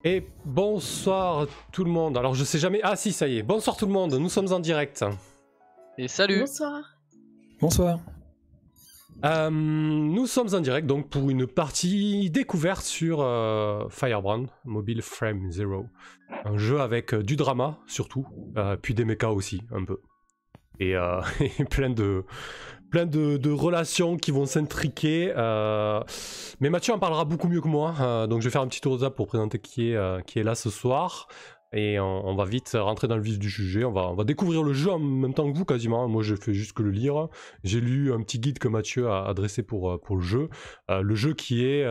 Et bonsoir tout le monde. Alors je sais jamais... Ah si, ça y est. Bonsoir tout le monde, nous sommes en direct. Et salut. Bonsoir. Bonsoir. Nous sommes en direct donc pour une partie découverte sur Firebrand, Mobile Frame Zero. Un jeu avec du drama surtout, puis des mechas aussi un peu. Et, et plein de relations qui vont s'intriquer. Mais Mathieu en parlera beaucoup mieux que moi, donc je vais faire un petit tour de table pour présenter qui est là ce soir. Et on va vite rentrer dans le vif du sujet, on va découvrir le jeu en même temps que vous quasiment. Moi je fais juste que le lire. J'ai lu un petit guide que Mathieu a dressé pour le jeu. Le jeu qui est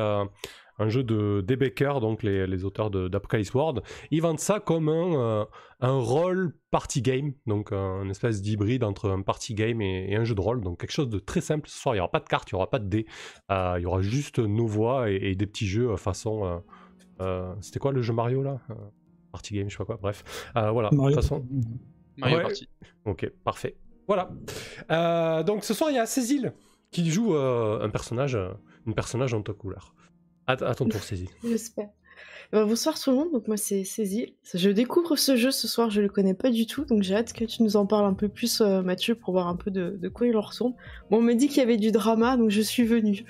un jeu de D. Baker, donc les auteurs d'Apocalypse World. Ils vendent ça comme un rôle party game, donc une espèce d'hybride entre un party game et un jeu de rôle. Donc quelque chose de très simple ce soir, il n'y aura pas de cartes, il n'y aura pas de dés, il y aura juste nos voix et des petits jeux façon... c'était quoi le jeu Mario là Party game, je sais pas quoi, bref. Voilà, de toute façon. Mario Party. Ok, parfait. Voilà. Donc ce soir, il y a Cécile qui joue un personnage en ta couleur. À ton tour, Cécile. J'espère. Bonsoir tout le monde, donc moi c'est Cécile. Je découvre ce jeu ce soir, je le connais pas du tout, donc j'ai hâte que tu nous en parles un peu plus, Mathieu, pour voir un peu de quoi il en retourne. Bon, on m'a dit qu'il y avait du drama, donc je suis venue.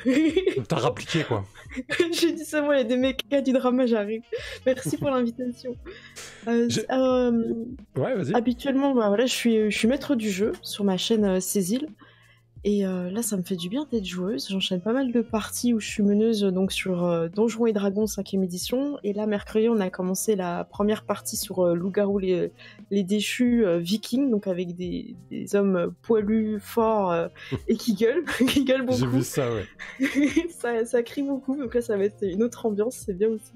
T'as rappliqué quoi. J'ai dit ça, moi, il y a des mecs qui a du drama, j'arrive. Merci pour l'invitation. Ouais, vas-y. Habituellement, bah, voilà, je suis maître du jeu sur ma chaîne Cécile. Et là, ça me fait du bien d'être joueuse. J'enchaîne pas mal de parties où je suis meneuse donc sur Donjons et Dragons 5ème édition. Et là, mercredi, on a commencé la première partie sur Loup-garou les déchus vikings, donc avec des hommes poilus, forts et qui gueulent, qui gueulent beaucoup. J'ai vu ça, ouais. ça crie beaucoup, donc là, ça va être une autre ambiance, c'est bien aussi.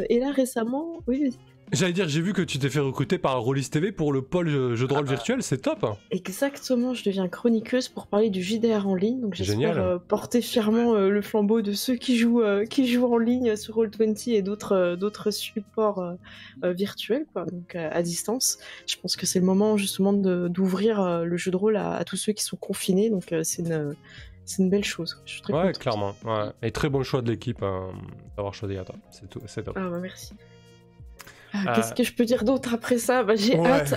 Et là, récemment... Oui, vas-y. J'allais dire, j'ai vu que tu t'es fait recruter par Rollis TV pour le pôle jeu de rôle virtuel, c'est top. Exactement, je deviens chroniqueuse pour parler du JDR en ligne, donc j'espère porter fièrement le flambeau de ceux qui jouent en ligne sur Roll20 et d'autres supports virtuels, quoi, donc à distance. Je pense que c'est le moment justement d'ouvrir le jeu de rôle à tous ceux qui sont confinés, donc c'est une belle chose. Je suis très contente. Clairement. Ouais. Et très bon choix de l'équipe d'avoir choisi à toi, c'est top. Ah bah merci. Qu'est-ce que je peux dire d'autre après ça? J'ai hâte.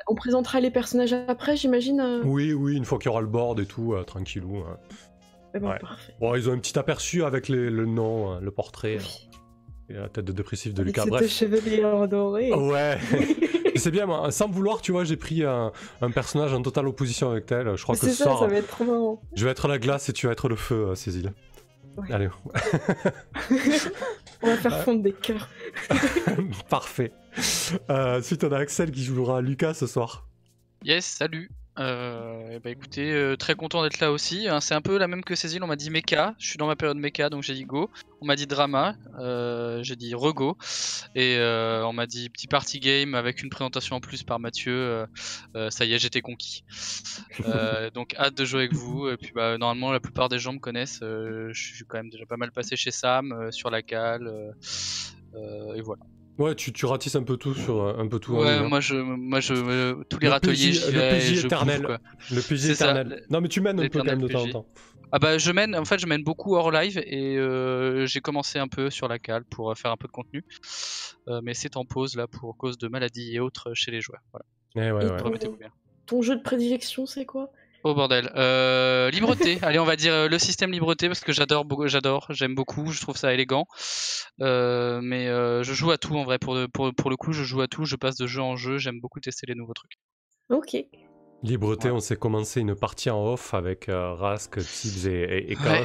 On présentera les personnages après, j'imagine. Oui, une fois qu'il y aura le board et tout, tranquillou. Parfait. Bon, ils ont un petit aperçu avec le nom, le portrait, et la tête de dépressif de Lucas. Bref. Chevalier doré. Ouais. C'est bien, moi, sans vouloir, tu vois, j'ai pris un personnage en totale opposition avec tel. Je crois que ce soir, ça va être trop marrant. Je vais être la glace et tu vas être le feu, Cécile. Ouais. Allez. On va faire fondre des cœurs. Parfait. Ensuite, on a Axel qui jouera Lucas ce soir. Yes, salut. Écoutez, très content d'être là aussi. C'est un peu la même que Cécile, on m'a dit mecha. Je suis dans ma période mecha, donc j'ai dit go. On m'a dit drama, j'ai dit rego. Et on m'a dit petit party game avec une présentation en plus par Mathieu. Ça y est, j'étais conquis. Donc hâte de jouer avec vous. Et puis normalement, la plupart des gens me connaissent. Je suis quand même déjà pas mal passé chez Sam, sur la cale. Et voilà. Ouais, tu ratisses un peu tout sur un peu tout. Ouais, moi je tous les râteliers, j'y vais. Le PJ éternel. Bouffe, le PJ éternel. Non, mais tu mènes un peu quand même de temps en temps. Ah bah je mène beaucoup hors live et j'ai commencé un peu sur la cale pour faire un peu de contenu. Mais c'est en pause là pour cause de maladies et autres chez les joueurs. Voilà. Ouais. Remettez-vous bien. Ton jeu de prédilection, c'est quoi? Oh bordel, libreté, allez on va dire le système libreté parce que j'aime beaucoup, je trouve ça élégant, mais je joue à tout en vrai, pour le coup je joue à tout, je passe de jeu en jeu, j'aime beaucoup tester les nouveaux trucs. Ok. Libreté, on s'est commencé une partie en off avec Rask, Tibbs et Chaos. Ouais.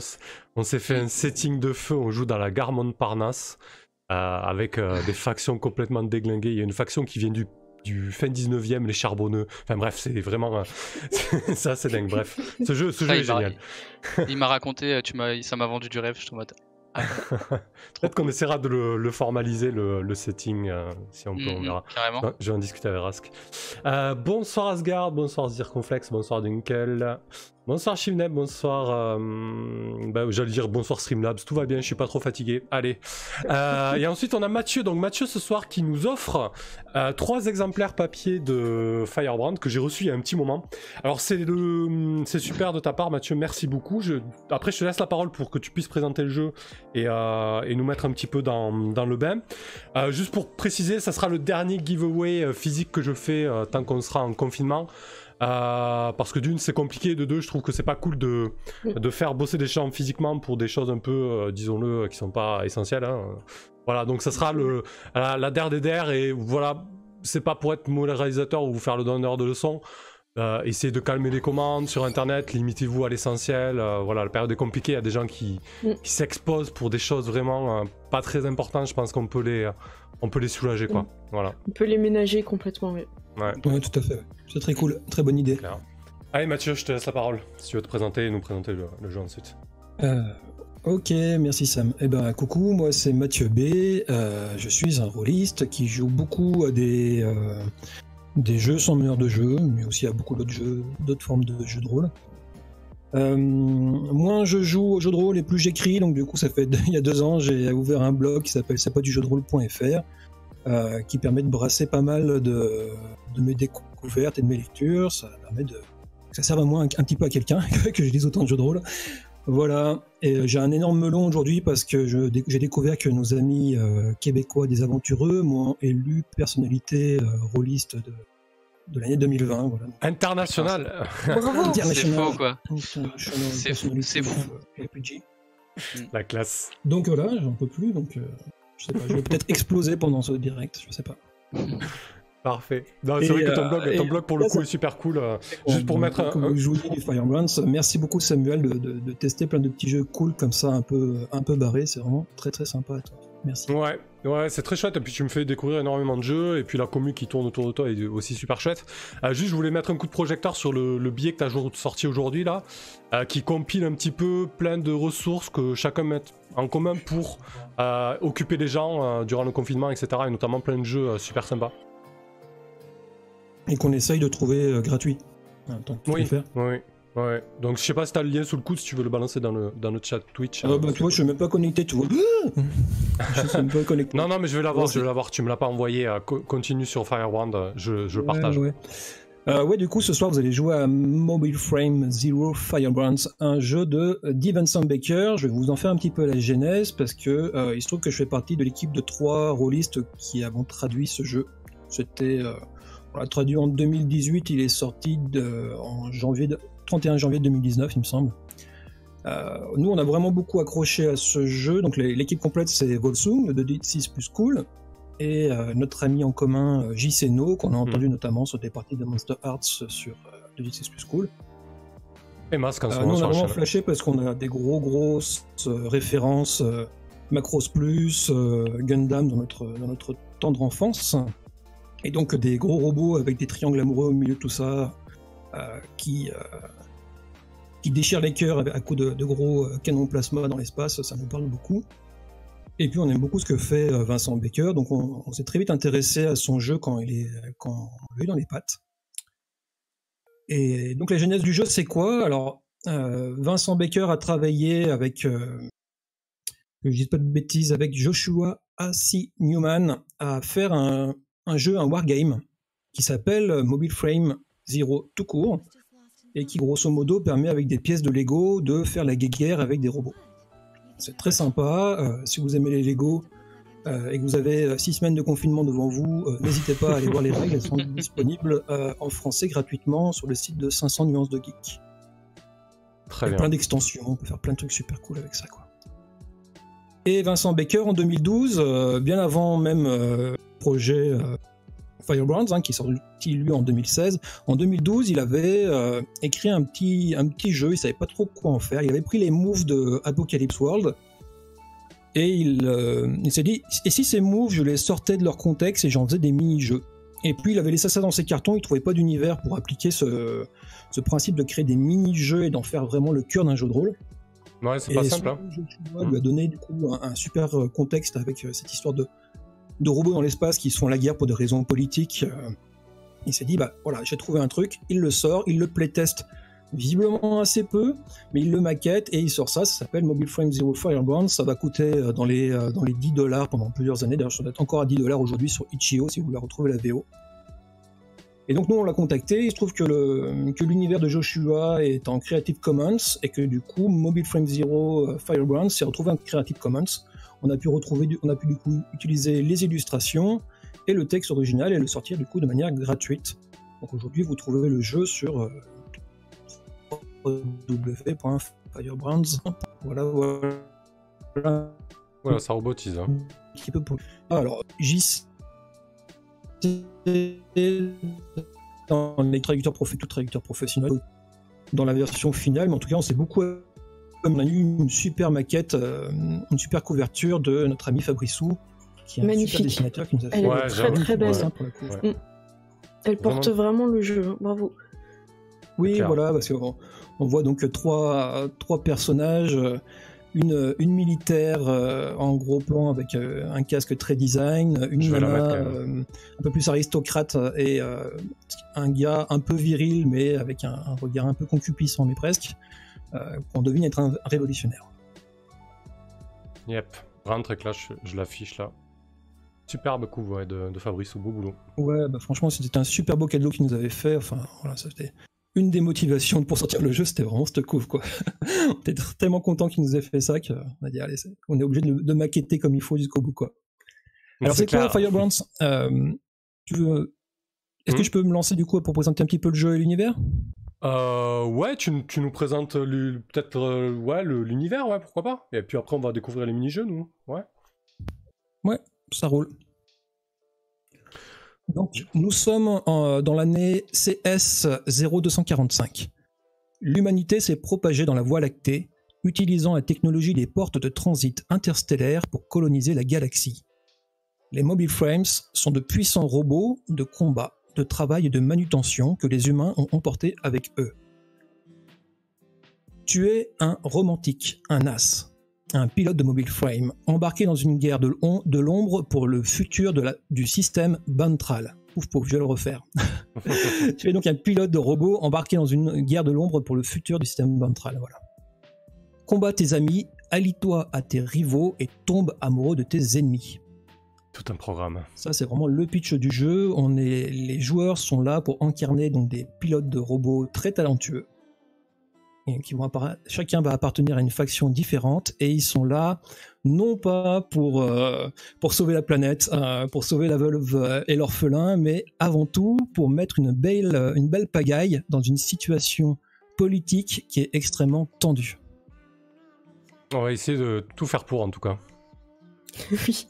On s'est fait un setting de feu, on joue dans la gare Montparnasse avec des factions complètement déglinguées, il y a une faction qui vient du fin 19e, les charbonneux, enfin bref, c'est vraiment ça c'est dingue, bref, ce jeu est génial. Il m'a raconté, ça m'a vendu du rêve, je trouve. Peut-être qu'on essaiera de le formaliser, le setting, si on peut, on verra. Carrément. Je vais en discuter avec Rask. Bonsoir Asgard, bonsoir Zirconflex, bonsoir Dunkel. Bonsoir Chimneb, bonsoir. J'allais dire bonsoir Streamlabs, tout va bien, je suis pas trop fatigué. Allez. Et ensuite on a Mathieu, donc Mathieu ce soir qui nous offre 3 exemplaires papier de Firebrand que j'ai reçu il y a un petit moment. Alors c'est super de ta part Mathieu, merci beaucoup. Après je te laisse la parole pour que tu puisses présenter le jeu et nous mettre un petit peu dans le bain. Juste pour préciser, ça sera le dernier giveaway physique que je fais tant qu'on sera en confinement. Parce que d'une c'est compliqué, de deux je trouve que c'est pas cool de faire bosser des gens physiquement pour des choses un peu disons-le qui sont pas essentielles hein. Voilà, donc ça sera la der des der, et voilà, c'est pas pour être moralisateur ou vous faire le donneur de leçons. Essayez de calmer les commandes sur internet, limitez-vous à l'essentiel. Voilà, la période est compliquée, il y a des gens qui s'exposent pour des choses vraiment pas très importantes. Je pense qu'on peut les soulager quoi. Voilà. On peut les ménager complètement, oui. Ouais, tout à fait. C'est très cool, très bonne idée. Claire. Allez Mathieu, je te laisse la parole, si tu veux te présenter et nous présenter le jeu ensuite. Ok, merci Sam. Eh ben coucou, moi c'est Mathieu B. Je suis un rôliste qui joue beaucoup à des jeux sans meneur de jeu, mais aussi à beaucoup d'autres formes de jeux de rôle. Moins je joue aux jeux de rôle et plus j'écris, donc du coup ça fait il y a 2 ans j'ai ouvert un blog qui s'appelle sapadujeudrôle.fr qui permet de brasser pas mal de mes découvertes et de mes lectures. Ça permet que ça serve à moi un petit peu à quelqu'un que je lise autant de jeux de rôle. Voilà, et j'ai un énorme melon aujourd'hui parce que j'ai découvert que nos amis québécois des aventureux m'ont élu personnalité rôliste de l'année 2020. Voilà. International. Bravo. C'est faux quoi. C'est fou. La classe. Donc voilà, j'en peux plus, donc je sais pas, je vais peut-être exploser pendant ce direct, je sais pas. Parfait. Non, c'est vrai que ton blog pour le coup est super cool. Juste pour mettre un... Je vous dis du Firebrands, merci beaucoup Samuel de tester plein de petits jeux cool comme ça, un peu barrés, c'est vraiment très très sympa à toi. Merci. Ouais, c'est très chouette, et puis tu me fais découvrir énormément de jeux, et puis la commu qui tourne autour de toi est aussi super chouette. Juste, je voulais mettre un coup de projecteur sur le billet que tu as sorti aujourd'hui, là, qui compile un petit peu plein de ressources que chacun met en commun pour occuper les gens durant le confinement, etc., et notamment plein de jeux super sympas. Et qu'on essaye de trouver gratuit. Oui. Donc je sais pas si t'as le lien sous le coude, si tu veux le balancer dans le chat Twitch. Tu vois, je suis même pas connecté, tu vois. Je suis même pas connecté. Non, mais je vais l'avoir, tu me l'as pas envoyé. Continue sur Firebrand, je partage. Ouais, du coup, ce soir, vous allez jouer à Mobile Frame Zero Firebrands, un jeu de D. Vincent Baker. Je vais vous en faire un petit peu la genèse, parce que il se trouve que je fais partie de l'équipe de 3 rôlistes qui avons traduit ce jeu. C'était... on l'a traduit en 2018, il est sorti en 31 janvier 2019, il me semble. Nous, on a vraiment beaucoup accroché à ce jeu. Donc, l'équipe complète, c'est Volsung, de D6 plus Cool, et notre ami en commun, JCno, qu'on a entendu notamment sur des parties de Monster Hearts sur D6 plus Cool. Et Masque en ce nous, on a vraiment flashé parce qu'on a des grosses références Macross Plus, Gundam dans notre tendre enfance. Et donc des gros robots avec des triangles amoureux au milieu de tout ça, qui déchirent les cœurs à coups de gros canons plasma dans l'espace, ça nous parle beaucoup. Et puis on aime beaucoup ce que fait Vincent Baker, donc on s'est très vite intéressé à son jeu quand on l'a eu dans les pattes. Et donc la genèse du jeu, c'est quoi? Alors, Vincent Baker a travaillé avec, que je dise pas de bêtises, avec Joshua A.C. Newman à faire un jeu, un wargame, qui s'appelle Mobile Frame Zero tout court, et qui grosso modo permet avec des pièces de Lego de faire la guéguerre avec des robots. C'est très sympa, si vous aimez les Lego et que vous avez 6 semaines de confinement devant vous, n'hésitez pas à aller voir les règles, elles sont disponibles en français gratuitement sur le site de 500 nuances de geek. Très bien. Plein d'extensions, on peut faire plein de trucs super cool avec ça, quoi. Et Vincent Baker en 2012, bien avant même projet Firebrands, qui est sorti lui en 2016. En 2012, il avait écrit un petit jeu, il savait pas trop quoi en faire. Il avait pris les moves de Apocalypse World et il s'est dit, et si ces moves, je les sortais de leur contexte et j'en faisais des mini-jeux. Et puis il avait laissé ça dans ses cartons, il trouvait pas d'univers pour appliquer ce principe de créer des mini-jeux et d'en faire vraiment le cœur d'un jeu de rôle. Ouais, c'est pas simple. Il lui a donné du coup un super contexte avec cette histoire de robots dans l'espace qui se font la guerre pour des raisons politiques. Il s'est dit, bah voilà, j'ai trouvé un truc, il le sort, il le playtest visiblement assez peu, mais il le maquette et il sort ça s'appelle Mobile Frame Zero Firebrands, ça va coûter dans les $10 pendant plusieurs années, d'ailleurs ça doit être encore à $10 aujourd'hui sur Itch.io si vous voulez retrouver la VO. Et donc nous on l'a contacté, il se trouve que l'univers de Joshua est en Creative Commons et que du coup Mobile Frame Zero Firebrands s'est retrouvé en Creative Commons. On a pu du coup utiliser les illustrations et le texte original et le sortir du coup de manière gratuite. Donc aujourd'hui vous trouvez le jeu sur www.firebrands. Voilà. Voilà, ça robotise. Hein. Alors JC dans les traducteurs professionnels dans la version finale, mais en tout cas on s'est beaucoup, on a eu une super maquette, une super couverture de notre ami Fabrissou, qui est un super dessinateur qui nous a fait. Elle est très belle. Ouais. Elle porte vraiment le jeu, hein. Bravo. Oui, voilà, parce qu'on voit donc trois personnages. Une militaire en gros plan avec un casque très design, une nana un peu plus aristocrate et un gars un peu viril mais avec un regard un peu concupiscent mais presque, qu'on devine être un révolutionnaire. Yep, vraiment très clash, je l'affiche là. Superbe coup de Fabrice, au beau boulot. Ouais, bah franchement c'était un super beau cadeau qu'il nous avait fait, enfin voilà, c'était... Une des motivations pour sortir le jeu, c'était vraiment cette couve, quoi. On était tellement content qu'il nous ait fait ça qu'on a dit, allez, on est obligé de maqueter comme il faut jusqu'au bout, quoi. Alors, c'est quoi Firebrands? Est-ce que je peux me lancer, du coup, pour présenter un petit peu le jeu et l'univers? Ouais, tu nous présentes peut-être l'univers, ouais, pourquoi pas. Et puis après, on va découvrir les mini-jeux, nous. Ouais. Ouais, ça roule. Donc, nous sommes dans l'année CS 0245. L'humanité s'est propagée dans la Voie lactée, utilisant la technologie des portes de transit interstellaires pour coloniser la galaxie. Les Mobile Frames sont de puissants robots de combat, de travail et de manutention que les humains ont emportés avec eux. Tu es un romantique, un as, un pilote de Mobile Frame, embarqué dans une guerre de l'ombre pour le futur du système Bantral. Pouf pouf, je vais le refaire. Tu es donc un pilote de robot embarqué dans une guerre de l'ombre pour le futur du système Bantral. Voilà. Combat tes amis, allie-toi à tes rivaux et tombe amoureux de tes ennemis. Tout un programme. Ça, c'est vraiment le pitch du jeu. Les joueurs sont là pour incarner donc des pilotes de robots très talentueux. Et chacun va appartenir à une faction différente et ils sont là non pas pour sauver la planète, pour sauver la veuve et l'orphelin, mais avant tout pour mettre une belle pagaille dans une situation politique qui est extrêmement tendue. On va essayer de tout faire pour, en tout cas. Oui.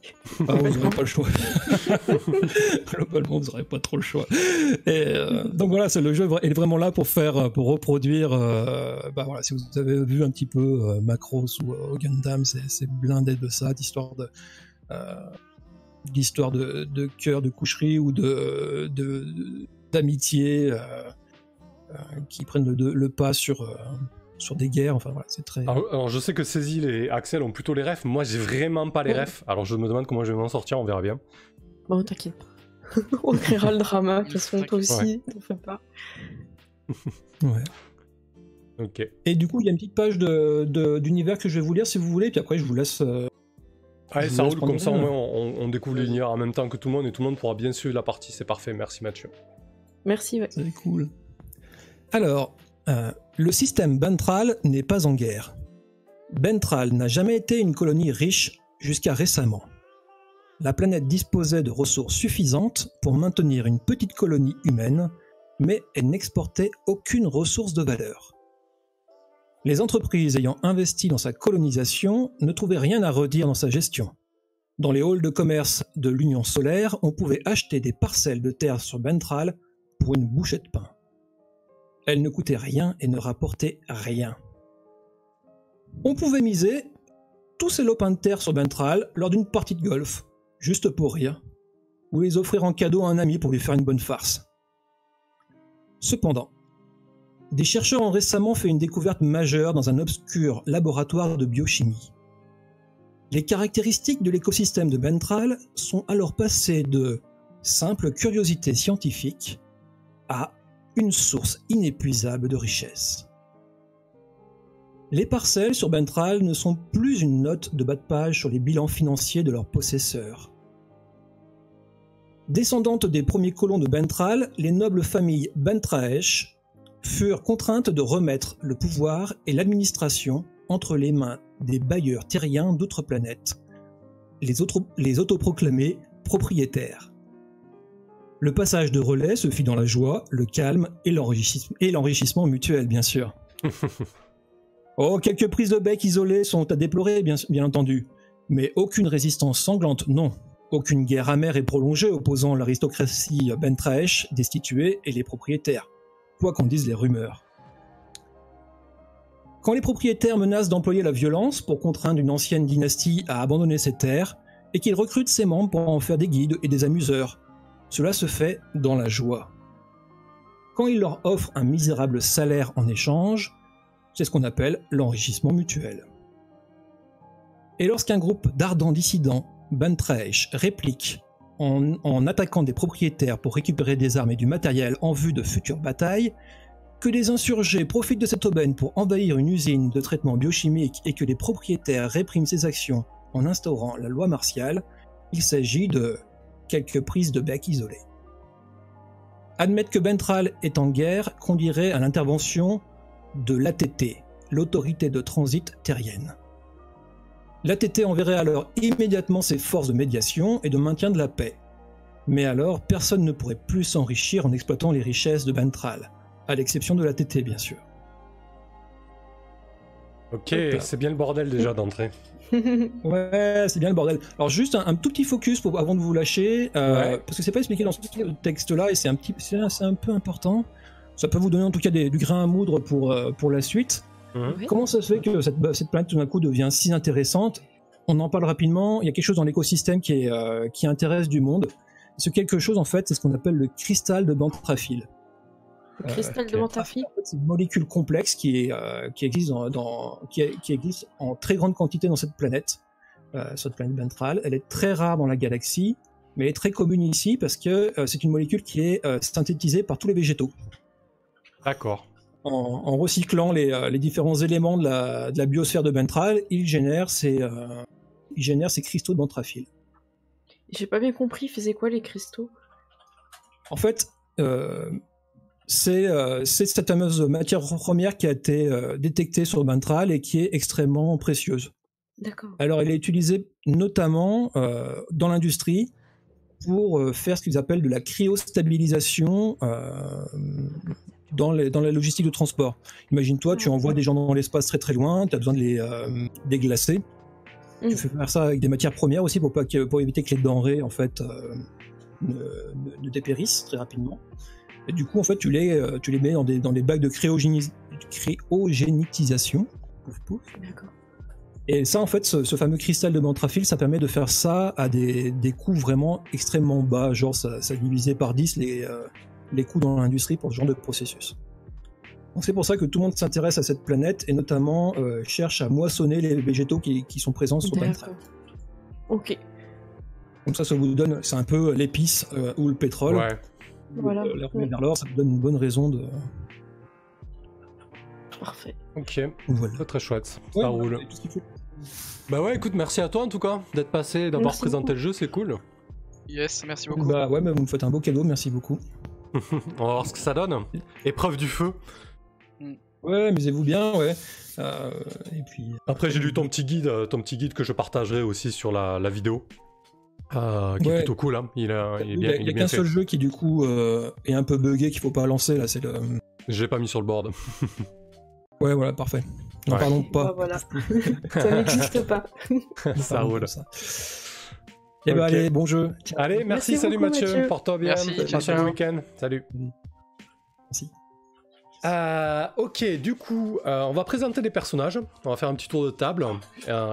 Ah, vous n'aurez pas le choix. Globalement, vous n'aurez pas trop le choix. Et, donc voilà, le jeu est vraiment là pour reproduire. Voilà, si vous avez vu un petit peu Macross ou Gundam, c'est blindé de ça, d'histoire de cœur, de coucherie ou d'amitié qui prennent le pas sur des guerres, enfin voilà, c'est très... Alors je sais que Cécile et Axel ont plutôt les refs, moi j'ai vraiment pas les refs, alors je me demande comment je vais m'en sortir, on verra bien. Bon, t'inquiète pas. On créera le drama, de toute façon, toi aussi, t'en fais pas. Ouais. Ok. Et du coup, il y a une petite page d'univers que je vais vous lire si vous voulez, puis après je vous laisse... Allez, ça roule, comme ça au moins on découvre l'univers en même temps que tout le monde, et tout le monde pourra bien suivre la partie, c'est parfait, merci Mathieu. Merci, ouais. C'est cool. Alors... le système Bantral n'est pas en guerre. Bantral n'a jamais été une colonie riche jusqu'à récemment. La planète disposait de ressources suffisantes pour maintenir une petite colonie humaine, mais elle n'exportait aucune ressource de valeur. Les entreprises ayant investi dans sa colonisation ne trouvaient rien à redire dans sa gestion. Dans les halls de commerce de l'Union solaire, on pouvait acheter des parcelles de terre sur Bantral pour une bouchée de pain. Elle ne coûtait rien et ne rapportait rien. On pouvait miser tous ces lopins de terre sur Bantral lors d'une partie de golf, juste pour rire, ou les offrir en cadeau à un ami pour lui faire une bonne farce. Cependant, des chercheurs ont récemment fait une découverte majeure dans un obscur laboratoire de biochimie. Les caractéristiques de l'écosystème de Bantral sont alors passées de simple curiosité scientifique à une source inépuisable de richesse. Les parcelles sur Bentral ne sont plus une note de bas de page sur les bilans financiers de leurs possesseurs. Descendantes des premiers colons de Bentral, les nobles familles Bentraesh furent contraintes de remettre le pouvoir et l'administration entre les mains des bailleurs terriens d'autres planètes, les autoproclamés propriétaires. Le passage de relais se fit dans la joie, le calme et l'enrichissement mutuel, bien sûr. Oh, quelques prises de bec isolées sont à déplorer, bien entendu, mais aucune résistance sanglante, non. Aucune guerre amère et prolongée opposant l'aristocratie Bentraesh destituée et les propriétaires, quoi qu'en disent les rumeurs. Quand les propriétaires menacent d'employer la violence pour contraindre une ancienne dynastie à abandonner ses terres, et qu'ils recrutent ses membres pour en faire des guides et des amuseurs, cela se fait dans la joie. Quand ils leur offrent un misérable salaire en échange, c'est ce qu'on appelle l'enrichissement mutuel. Et lorsqu'un groupe d'ardents dissidents, Bentraesh, réplique en attaquant des propriétaires pour récupérer des armes et du matériel en vue de futures batailles, que des insurgés profitent de cette aubaine pour envahir une usine de traitement biochimique et que les propriétaires répriment ces actions en instaurant la loi martiale, il s'agit de quelques prises de bec isolées. Admettre que Bentral est en guerre conduirait à l'intervention de l'ATT, l'autorité de transit terrienne. L'ATT enverrait alors immédiatement ses forces de médiation et de maintien de la paix. Mais alors, personne ne pourrait plus s'enrichir en exploitant les richesses de Bentral, à l'exception de l'ATT, bien sûr. Ok, c'est bien le bordel déjà d'entrée. Ouais, c'est bien le bordel. Alors juste un tout petit focus avant de vous lâcher, parce que c'est pas expliqué dans ce texte-là et c'est un peu important. Ça peut vous donner en tout cas du grain à moudre pour la suite. Ouais. Comment ça se fait que cette planète tout d'un coup devient si intéressante? On en parle rapidement. Il y a quelque chose dans l'écosystème qui intéresse du monde. Ce quelque chose en fait, c'est ce qu'on appelle le cristal de Bantrafil. Cristal de Bantrafil. En fait, c'est une molécule complexe qui existe qui existe en très grande quantité dans cette planète Bentral. Elle est très rare dans la galaxie, mais elle est très commune ici parce que c'est une molécule qui est synthétisée par tous les végétaux. D'accord. En recyclant les différents éléments de la biosphère de Bentral, il génère ces cristaux de Bantrafil. J'ai pas bien compris, ils faisaient quoi les cristaux? En fait, c'est cette fameuse matière première qui a été détectée sur Bentral et qui est extrêmement précieuse. D'accord. Alors, elle est utilisée notamment dans l'industrie pour faire ce qu'ils appellent de la cryostabilisation dans la logistique de transport. Imagine-toi, tu envoies des gens dans l'espace très très loin, tu as besoin de les déglacer. Tu fais faire ça avec des matières premières aussi pour éviter que les denrées en fait ne dépérissent très rapidement. Et du coup, en fait, tu les mets dans des bacs de cryogénitisation. Pouf, pouf. D'accord. Et ça, en fait, ce fameux cristal de Bantrafil, ça permet de faire ça à des coûts vraiment extrêmement bas. Genre, ça divisait par 10 les coûts dans l'industrie pour ce genre de processus. Donc c'est pour ça que tout le monde s'intéresse à cette planète et notamment cherche à moissonner les végétaux qui sont présents sur Bentral. Ok. Donc ça vous donne, c'est un peu l'épice ou le pétrole. Ouais. Voilà. Vers l'or, ça vous donne une bonne raison de... Parfait. Ok, Voilà. très très chouette, Ouais, ça roule. tout ce qu'il faut. Bah ouais, écoute, merci à toi en tout cas d'être passé, d'avoir Merci présenté beaucoup. le jeu, c'est cool. Yes, merci beaucoup. Bah ouais, mais vous me faites un beau cadeau, merci beaucoup. On va voir ce que ça donne. Épreuve du feu. Ouais, amusez-vous bien, ouais. Et puis... Après, j'ai lu ton petit guide que je partagerai aussi sur la vidéo. Qui est plutôt cool, hein. Il est bien y a fait. qu'un seul jeu qui du coup est un peu buggé, qu'il faut pas lancer, là, c'est le... Je l'ai pas mis sur le board. Ouais, voilà, parfait. N'en Ouais. parlons pas. Bah, voilà. Ça n'existe pas. Ça roule. Et bah Ok. allez, bon jeu. Allez, merci, salut beaucoup, Mathieu. Mathieu. Porte-toi bien. Merci, Passe un ciao. bon week-end. Salut. Merci. Ok, du coup, on va présenter les personnages. On va faire un petit tour de table.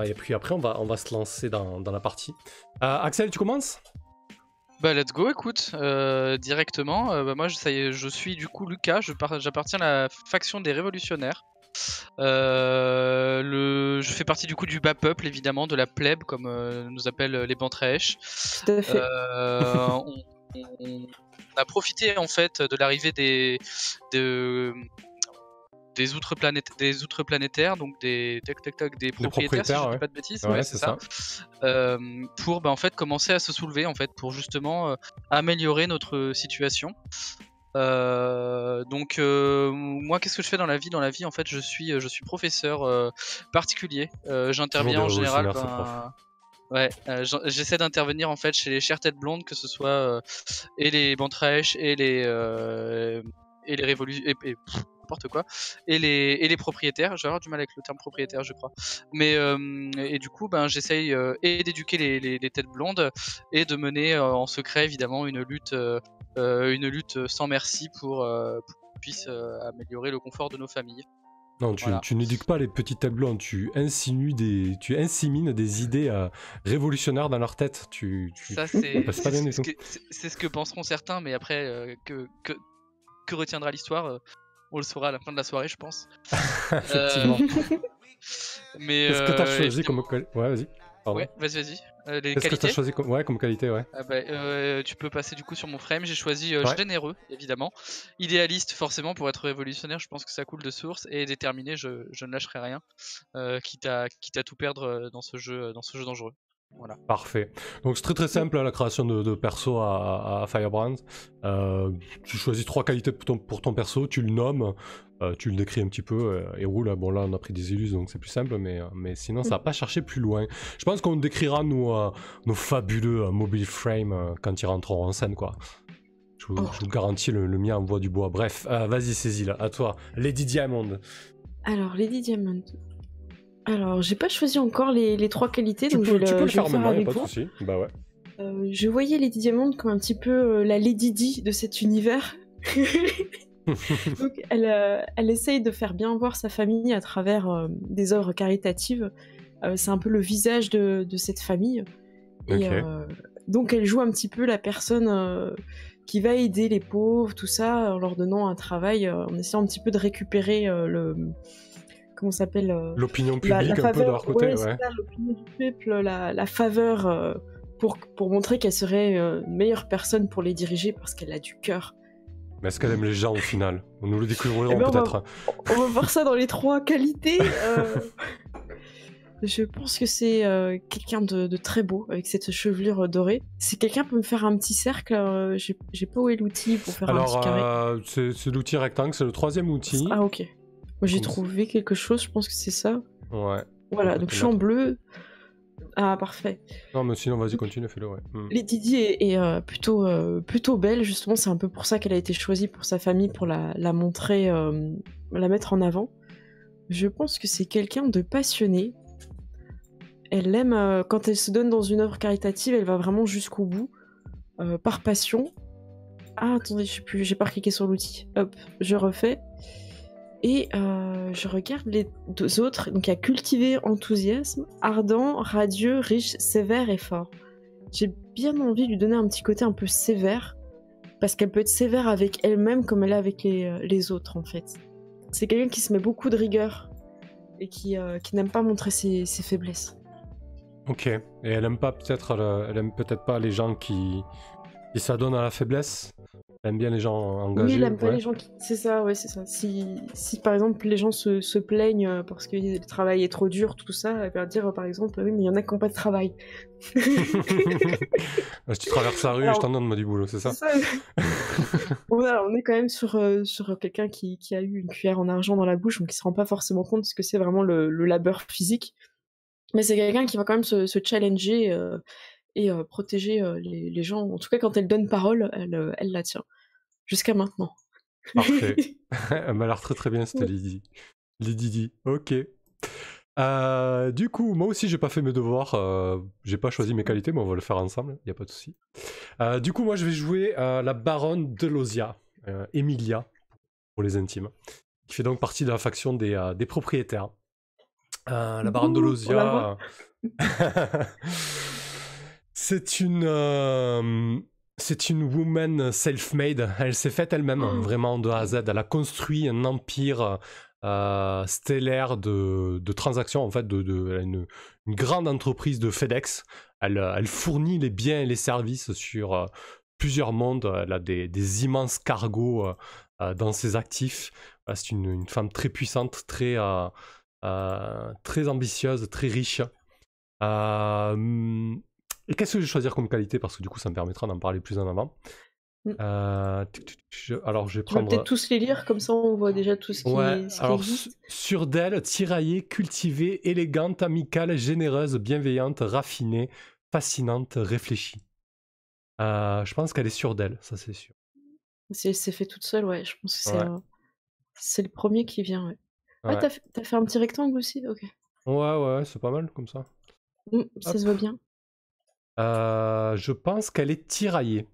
Et puis après, on va se lancer dans la partie. Axel, tu commences? Bah let's go, écoute, directement. Bah, moi, ça y est, je suis du coup Lucas, j'appartiens à la faction des révolutionnaires. Je fais partie du coup du bas peuple, évidemment, de la plèbe, comme nous appellent les Bantraesh. Tout à fait. On a profité en fait de l'arrivée des des outres planétaires, donc des propriétaires, si je propriétaires, dis ouais. pas de bêtises, Ouais, ouais, c'est c'est ça. Pour en fait commencer à se soulever en fait, pour justement améliorer notre situation. Moi, qu'est-ce que je fais dans la vie? Dans la vie, en fait, je suis professeur particulier. Toujours J'interviens des en général. révolutionnaires, ces profs. Ouais, j'essaie d'intervenir en fait chez les chères têtes blondes, que ce soit et les bantrèches et les révolutions n'importe quoi, et les propriétaires. J'ai avoir du mal avec le terme propriétaire, je crois. Mais et du coup, ben j'essaye et d'éduquer les têtes blondes et de mener en secret évidemment une lutte sans merci pour qu'on puisse améliorer le confort de nos familles. Non, Voilà. tu n'éduques pas les petits tableaux, tu insémines des idées révolutionnaires dans leur tête. Ça, c'est passes pas bien du tout. c'est ce que penseront certains, mais après, que retiendra l'histoire, on le saura à la fin de la soirée, je pense. Effectivement. Mais Qu'est-ce que t'as choisi et- comme... Ouais, vas-y. Pardon. Ouais, vas-y. Les Qu'est-ce que t'as qualités. choisi comme qualité, ouais. Ah bah, tu peux passer du coup sur mon frame. J'ai choisi Ouais. généreux, évidemment. Idéaliste, forcément, pour être révolutionnaire, je pense que ça coule de source. Et déterminé, je ne lâcherai rien. Quitte à tout perdre dans ce jeu dangereux. Voilà. Parfait. Donc c'est très simple, la création de perso à Firebrand. Tu choisis 3 qualités pour ton perso, tu le nommes, tu le décris un petit peu, et roule. Bon là on a pris des illus donc c'est plus simple, mais sinon ça va pas chercher plus loin. Je pense qu'on décrira nos fabuleux mobile frame quand ils rentreront en scène, quoi. Je vous garantis, le mien envoie du bois. Bref, vas-y Cécile, à toi. Lady Diamond. Alors, Lady Diamond. Alors, j'ai pas choisi encore les 3 qualités, Tu donc peux je le vais faire le faire maintenant, y a avec pas de vous. souci. Bah ouais. Je voyais Lady Diamond comme un petit peu la Lady Di de cet univers. Donc, elle essaye de faire bien voir sa famille à travers des œuvres caritatives. C'est un peu le visage de cette famille. Et Ok. donc, elle joue un petit peu la personne qui va aider les pauvres, tout ça, en leur donnant un travail, en essayant un petit peu de récupérer comment ça s'appelle L'opinion publique un peu de leur côté, ouais. c'est ça, l'opinion du peuple, la faveur pour montrer qu'elle serait une meilleure personne pour les diriger parce qu'elle a du cœur. Mais est-ce qu'elle aime les gens au final? Nous le découvrirons Eh ben, peut-être. On va voir ça dans les 3 qualités. Je pense que c'est quelqu'un de très beau avec cette chevelure dorée. Si quelqu'un peut me faire un petit cercle, j'ai pas où est l'outil pour faire un petit carré. Alors, c'est l'outil rectangle, c'est le 3e outil. Ah ok. Moi j'ai Comme ça. trouvé quelque chose, je pense que c'est ça. Ouais. Voilà, On peut donc te je suis en mettre. bleu. Ah parfait. Non, mais sinon, vas-y, continue, fais-le, ouais. Lady Di est plutôt belle, justement, c'est un peu pour ça qu'elle a été choisie pour sa famille, pour la montrer, la mettre en avant. Je pense que c'est quelqu'un de passionné. Elle aime, quand elle se donne dans une œuvre caritative, elle va vraiment jusqu'au bout, par passion. Ah, attendez, je sais plus, j'ai pas cliqué sur l'outil. Hop, je refais. Et je regarde les 2 autres. Donc il y a cultiver enthousiasme, ardent, radieux, riche, sévère et fort. J'ai bien envie de lui donner un petit côté un peu sévère, parce qu'elle peut être sévère avec elle-même comme elle est avec les autres en fait. C'est quelqu'un qui se met beaucoup de rigueur et qui n'aime pas montrer ses faiblesses. Ok. Et elle aime peut-être pas les gens qui s'adonnent à la faiblesse. Elle aime bien les gens engagés. Oui, elle aime pas ouais. les gens qui... C'est ça, ouais, c'est ça. Si par exemple les gens se plaignent parce que le travail est trop dur, tout ça, elle va dire par exemple, oui, mais il y en a qui n'ont pas de travail. Si tu traverses la rue, Alors, je t'en donne moi du boulot, c'est ça? C'est ça. Voilà, on est quand même sur quelqu'un qui a eu une cuillère en argent dans la bouche, donc qui se rend pas forcément compte de ce que c'est vraiment le labeur physique. Mais c'est quelqu'un qui va quand même se challenger et protéger les gens. En tout cas, quand elle donne parole, elle la tient. Jusqu'à maintenant. Parfait. Elle m'a l'air très bien, cette Lady Di. Ok. Du coup, moi aussi, j'ai pas fait mes devoirs. J'ai pas choisi mes qualités, mais on va le faire ensemble. Y a pas de souci. Du coup, moi, je vais jouer la baronne de Lozia, Emilia, pour les intimes, qui fait donc partie de la faction des propriétaires. La baronne de Lozia, c'est une woman self-made. Elle s'est faite elle-même, vraiment de A à Z. Elle a construit un empire stellaire de transactions. En fait, elle a une grande entreprise de FedEx. Elle fournit les biens et les services sur plusieurs mondes. Elle a des immenses cargos dans ses actifs. C'est une femme très puissante, très ambitieuse, très riche. Et qu'est-ce que je vais choisir comme qualité, parce que du coup ça me permettra d'en parler plus en avant. Alors je vais prendre... On va peut-être tous les lire, comme ça on voit déjà tout ce qui, alors, existe. Sur d'elle, tiraillée, cultivée, élégante, amicale, généreuse, bienveillante, raffinée, fascinante, réfléchie. Je pense qu'elle est sûre d'elle, ça c'est sûr. C'est fait toute seule, ouais. Je pense que Ouais. c'est le premier qui vient, ouais. Ouais. Ah, t'as fait un petit rectangle aussi? Ok. Ouais, c'est pas mal comme ça. Ça Hop. se voit bien. Je pense qu'elle est tiraillée.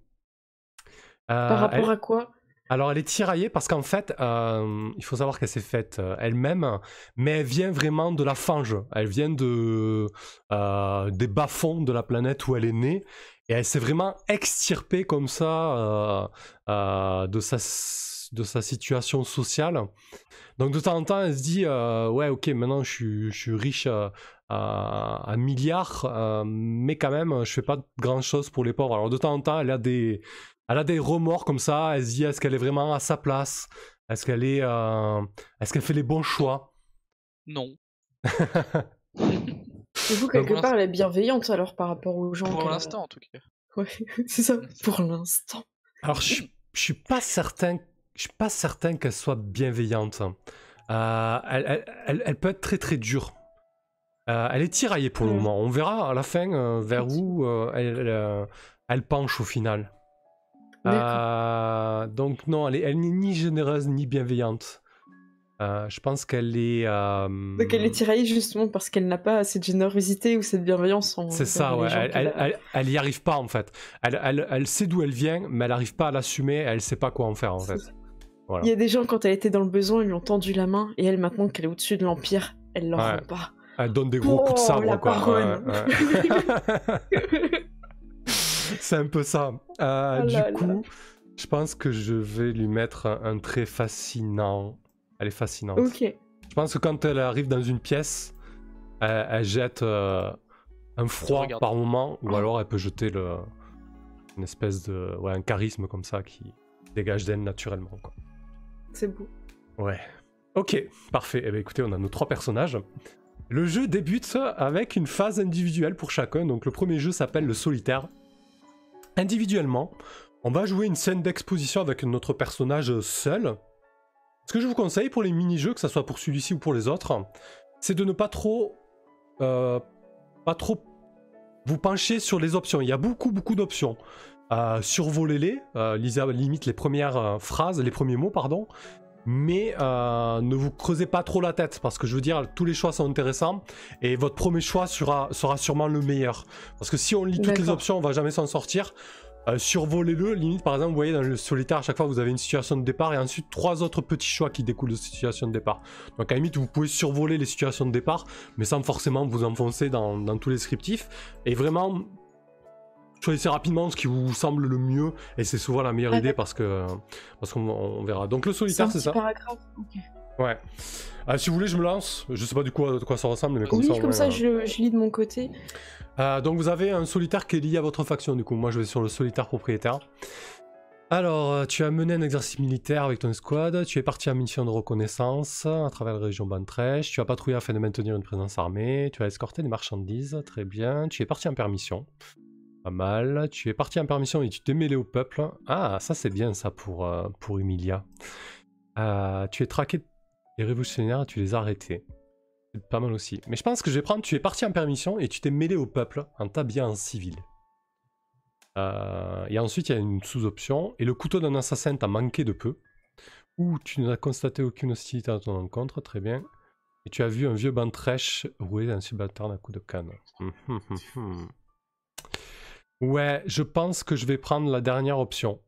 Par rapport à quoi? Alors elle est tiraillée parce qu'en fait, il faut savoir qu'elle s'est faite elle-même, mais elle vient vraiment de la fange. Elle vient des bas-fonds de la planète où elle est née, et elle s'est vraiment extirpée comme ça de sa situation sociale. Donc de temps en temps, elle se dit ouais, ok, maintenant je suis riche à milliards, mais quand même, je fais pas grand chose pour les pauvres. Alors de temps en temps, elle a des remords comme ça. Elle se dit, est-ce qu'elle est vraiment à sa place? Est-ce qu'elle fait les bons choix? Non. Du coup, quelque part, elle est bienveillante alors par rapport aux gens. Pour l'instant, en tout cas. Ouais, c'est ça, pour l'instant. Alors, je suis pas certain qu'elle soit bienveillante. Elle peut être très très dure. Elle est tiraillée pour le moment. On verra à la fin vers où elle penche au final. Donc non, elle n'est ni généreuse ni bienveillante. Je pense qu'elle est... Donc elle est tiraillée justement parce qu'elle n'a pas cette générosité ou cette bienveillance. C'est ça, ouais. Elle y arrive pas en fait. Elle sait d'où elle vient, mais elle n'arrive pas à l'assumer. Elle sait pas quoi en faire en fait. Voilà. Il y a des gens, quand elle était dans le besoin, ils lui ont tendu la main, et elle, maintenant qu'elle est au-dessus de l'Empire, elle leur rend pas. Elle donne des gros coups de sabre, quoi. C'est un peu ça. Du coup, je pense que je vais lui mettre un trait fascinant. Elle est fascinante. Ok. Je pense que quand elle arrive dans une pièce, elle jette un froid par moment, ou alors elle peut jeter une espèce de... Ouais, un charisme comme ça qui dégage d'elle naturellement, quoi. C'est beau. Ouais. Ok, parfait. Eh bien, écoutez, on a nos 3 personnages. Le jeu débute avec une phase individuelle pour chacun. Donc le premier jeu s'appelle le solitaire. Individuellement, on va jouer une scène d'exposition avec notre personnage seul. Ce que je vous conseille pour les mini-jeux, que ce soit pour celui-ci ou pour les autres, c'est de ne pas trop vous pencher sur les options. Il y a beaucoup d'options. Survolez-les, lisez à la limite les premières phrases, les premiers mots, pardon. Mais ne vous creusez pas trop la tête, parce que je veux dire, tous les choix sont intéressants et votre premier choix sera sûrement le meilleur. Parce que si on lit toutes les options, on va jamais s'en sortir. Survolez-le, limite par exemple, vous voyez dans le solitaire, à chaque fois vous avez une situation de départ et ensuite 3 autres petits choix qui découlent de cette situation de départ. Donc à la limite, vous pouvez survoler les situations de départ, mais sans forcément vous enfoncer dans tous les scriptifs. Et vraiment, choisissez rapidement ce qui vous semble le mieux, et c'est souvent la meilleure idée parce qu'on verra. Donc le solitaire, c'est ça. Paragraphe. Okay. Ouais. Si vous voulez, je me lance. Je sais pas du coup de quoi ça ressemble, mais comme oui, ça. Comme ça, je lis de mon côté. Donc vous avez un solitaire qui est lié à votre faction. Du coup, moi, je vais sur le solitaire propriétaire. Alors, tu as mené un exercice militaire avec ton escouade. Tu es parti en mission de reconnaissance à travers la région Bantrèche. Tu as patrouillé afin de maintenir une présence armée. Tu as escorté des marchandises. Très bien. Tu es parti en permission. Pas mal. Tu es parti en permission et tu t'es mêlé au peuple. Ah, ça c'est bien ça pour Emilia. Tu es traqué les révolutionnaires et tu les as arrêtés. C'est pas mal aussi. Mais je pense que je vais prendre, tu es parti en permission et tu t'es mêlé au peuple en t'habillant en civil. Et ensuite il y a une sous-option. Et le couteau d'un assassin t'a manqué de peu. Ou tu n'as constaté aucune hostilité à ton encontre. Très bien. Et tu as vu un vieux Bantrèche rouler un subalterne à coups de canne. Ouais, je pense que je vais prendre la dernière option.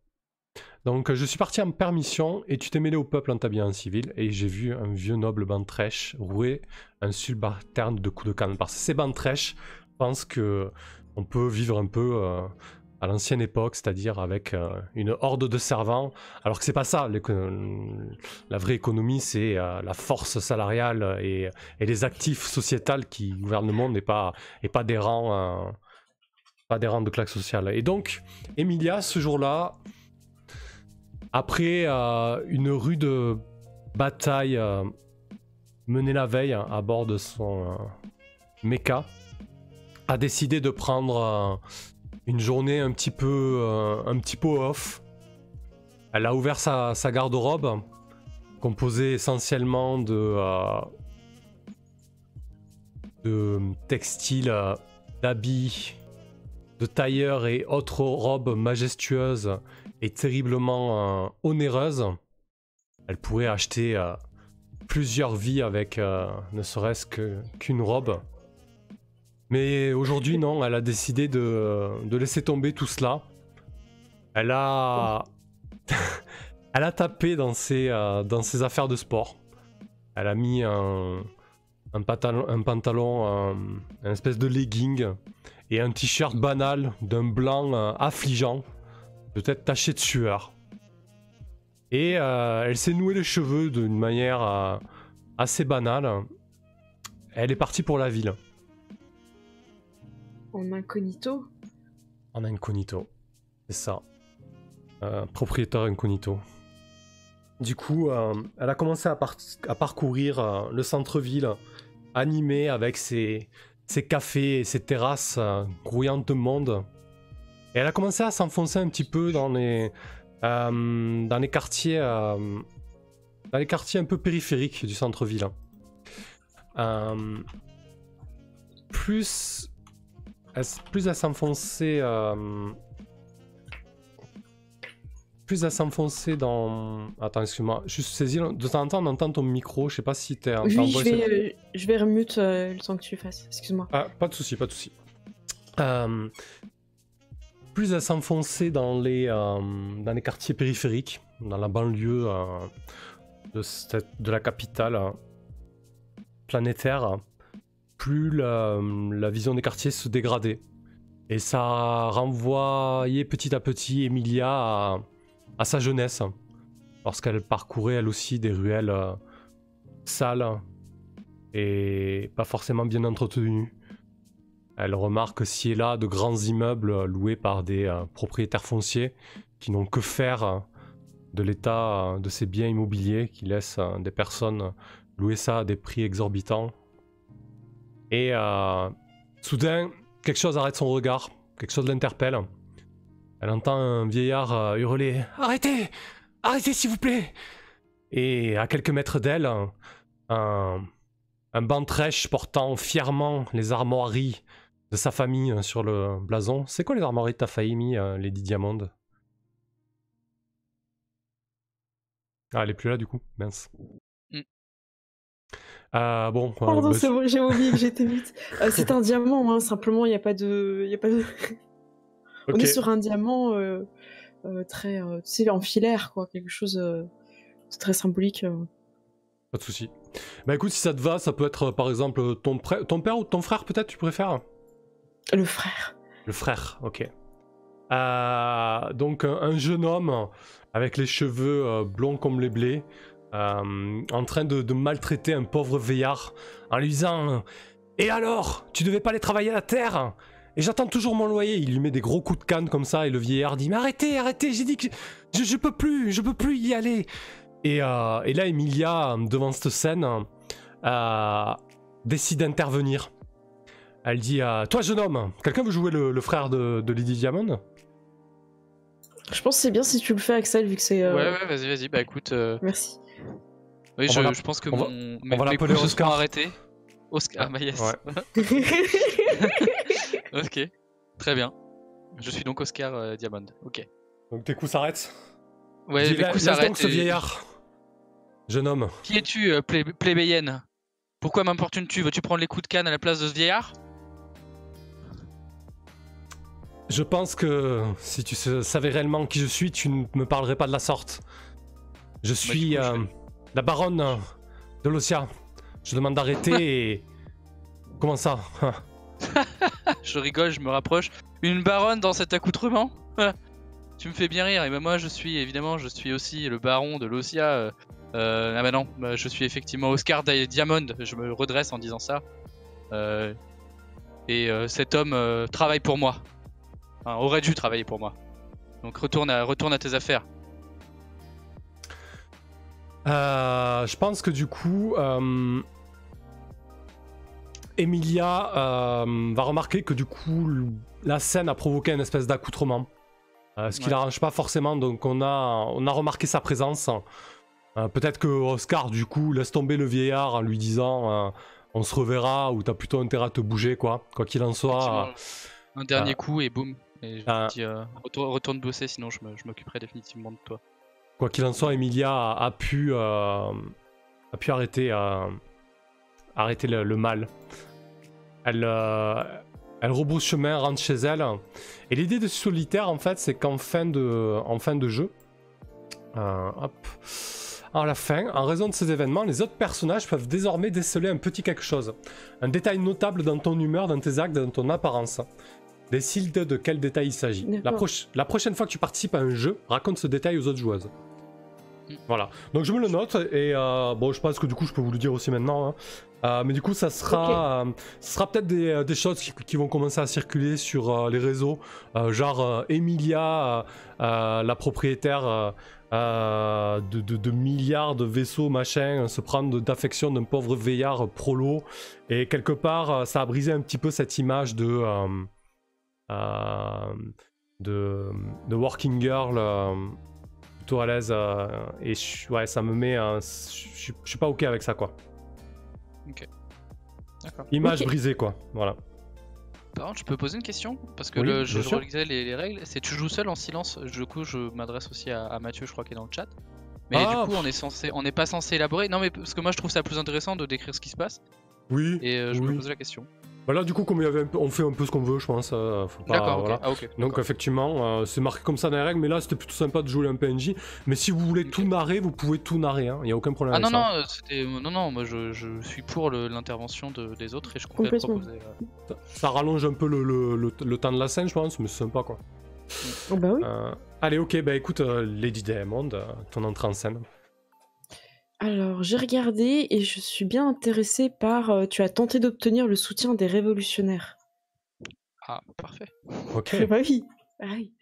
Donc je suis parti en permission et tu t'es mêlé au peuple en t'habillant en civil et j'ai vu un vieux noble Bantrèche rouer un subalterne de coups de canne. Parce que ces Bantrèches, je pense qu'on peut vivre un peu à l'ancienne époque, c'est-à-dire avec une horde de servants, alors que c'est pas ça. La vraie économie, c'est la force salariale et les actifs sociétals qui gouvernent le monde et pas des rangs... pas des rangs de classe sociale. Et donc, Emilia, ce jour-là, après une rude bataille menée la veille à bord de son mecha, a décidé de prendre une journée un petit peu off. Elle a ouvert sa garde-robe, composée essentiellement de textiles, d'habits, de tailleurs et autres robes majestueuses et terriblement onéreuses. Elle pourrait acheter plusieurs vies avec ne serait-ce qu'une robe. Mais aujourd'hui, non, elle a décidé de laisser tomber tout cela. Elle a... elle a tapé dans ses affaires de sport. Elle a mis un pantalon, une espèce de legging et un t-shirt banal d'un blanc affligeant, peut-être taché de sueur. Et elle s'est noué les cheveux d'une manière assez banale. Elle est partie pour la ville. En incognito? En incognito, c'est ça. Propriétaire incognito. Du coup, elle a commencé à parcourir le centre-ville, animé avec ses cafés et ses terrasses grouillantes de monde. Et elle a commencé à s'enfoncer un petit peu dans les quartiers un peu périphériques du centre-ville. Plus elle s'enfonçait dans... Attends, excuse-moi. Juste saisis, de temps en temps on entend ton micro, je sais pas si t'es... Oui, je vais remute le temps que tu fasses, excuse-moi. Ah, pas de souci, pas de souci. Plus elle s'enfonçait dans les quartiers périphériques, dans la banlieue de la capitale planétaire, plus la vision des quartiers se dégradait. Et ça renvoyait petit à petit Emilia à sa jeunesse, lorsqu'elle parcourait elle aussi des ruelles sales et pas forcément bien entretenues. Elle remarque ci et là de grands immeubles loués par des propriétaires fonciers qui n'ont que faire de l'état de ces biens immobiliers, qui laissent des personnes louer ça à des prix exorbitants. Et soudain, quelque chose arrête son regard, quelque chose l'interpelle. Elle entend un vieillard hurler « Arrêtez! Arrêtez s'il vous plaît !» Et à quelques mètres d'elle, un bantrèche portant fièrement les armoiries de sa famille sur le blason. C'est quoi les armoiries de ta famille, Lady Diamond? Ah, elle est plus là du coup, mince. Bon, pardon, c'est bon, j'ai oublié que j'étais vite. C'est un diamant, hein, simplement, il n'y a pas de... Okay. On est sur un diamant très, tu sais, en filaire, quoi, quelque chose de très symbolique. Pas de souci. Bah écoute, si ça te va, ça peut être par exemple ton père ou ton frère, peut-être, tu préfères? Le frère. Le frère, ok. Donc un jeune homme avec les cheveux blonds comme les blés, en train de maltraiter un pauvre vieillard en lui disant « Et alors, tu devais pas aller travailler à la terre ? Et j'attends toujours mon loyer !» Il lui met des gros coups de canne comme ça et le vieillard dit « Mais arrêtez, arrêtez, j'ai dit que je peux plus y aller !» Et là, Emilia, devant cette scène, décide d'intervenir. Elle dit « Toi, jeune homme, quelqu'un veut jouer le frère de Lady Diamond ?» Je pense que c'est bien si tu le fais, Axel, vu que c'est... Ouais, vas-y, bah écoute... Merci. Oui, je pense que mes coups se seront arrêtés. Oscar, bah yes. Ouais. Ok, très bien. Je suis donc Oscar Diamond, ok. Donc tes coups s'arrêtent? Ouais, mes coups s'arrêtent. Donc ce vieillard, jeune homme. Qui es-tu, plébéienne? Pourquoi m'importunes-tu? Veux-tu prendre les coups de canne à la place de ce vieillard? Je pense que si tu savais réellement qui je suis, tu ne me parlerais pas de la sorte. Je suis la baronne de Losia. Je demande d'arrêter et... Comment ça? Je rigole, je me rapproche. Une baronne dans cet accoutrement? Tu me fais bien rire. Et ben moi, je suis aussi le baron de Losia. Ah bah non, je suis effectivement Oscar Diamond. Je me redresse en disant ça. Et cet homme travaille pour moi. Enfin, aurait dû travailler pour moi. Donc retourne à tes affaires. Je pense que du coup, Emilia va remarquer que du coup, la scène a provoqué une espèce d'accoutrement. Ce qui l'arrange pas forcément, donc on a remarqué sa présence. Peut-être que Oscar, du coup, laisse tomber le vieillard en lui disant on se reverra, ou t'as plutôt intérêt à te bouger, quoi qu'il en soit. Un dernier coup et boum. Et je dis retourne bosser, sinon je m'occuperai définitivement de toi. Quoi qu'il en soit, Emilia a pu arrêter le mal. Elle rebrousse chemin, rentre chez elle. Et l'idée de Solitaire, en fait, c'est qu'en fin de jeu, à la fin, en raison de ces événements, les autres personnages peuvent désormais déceler un petit quelque chose. Un détail notable dans ton humeur, dans tes actes, dans ton apparence. Décide de quel détail il s'agit. La prochaine fois que tu participes à un jeu, raconte ce détail aux autres joueuses. Voilà. Donc je me le note et bon, je pense que du coup je peux vous le dire aussi maintenant. Mais du coup ça sera peut-être des choses qui vont commencer à circuler sur les réseaux, genre Emilia, la propriétaire de milliards de vaisseaux machin, se prendre d'affection d'un pauvre veillard prolo, et quelque part ça a brisé un petit peu cette image de working girl plutôt à l'aise, et ouais, ça me met je suis pas ok avec ça, quoi. Ok. D'accord. Image brisée, quoi. Voilà. Par contre, je peux poser une question parce que Oui, je relisais les règles. C'est tu joues seul en silence. Du coup, je m'adresse aussi à Mathieu, je crois, qui est dans le chat. Mais du coup, on n'est pas censé élaborer. Non, mais parce que moi, je trouve ça plus intéressant de décrire ce qui se passe. Oui. Et je me posais la question. Voilà, du coup, comme on fait un peu ce qu'on veut, je pense. Faut pas, d'accord, voilà. Okay. Ah, okay. Donc, effectivement, c'est marqué comme ça dans les règles, mais là, c'était plutôt sympa de jouer un PNJ. Mais si vous voulez tout narrer, vous pouvez tout narrer, hein. Il n'y a aucun problème avec ça. Non, moi je suis pour l'intervention des autres et je comptais proposer. Ça rallonge un peu le temps de la scène, je pense, mais c'est sympa, quoi. Oh bah oui. Allez, ok, bah écoute, Lady Diamond, ton entrée en scène. Alors, j'ai regardé et je suis bien intéressée par... tu as tenté d'obtenir le soutien des révolutionnaires. Ah, parfait. Ok. Bah oui. Ah oui.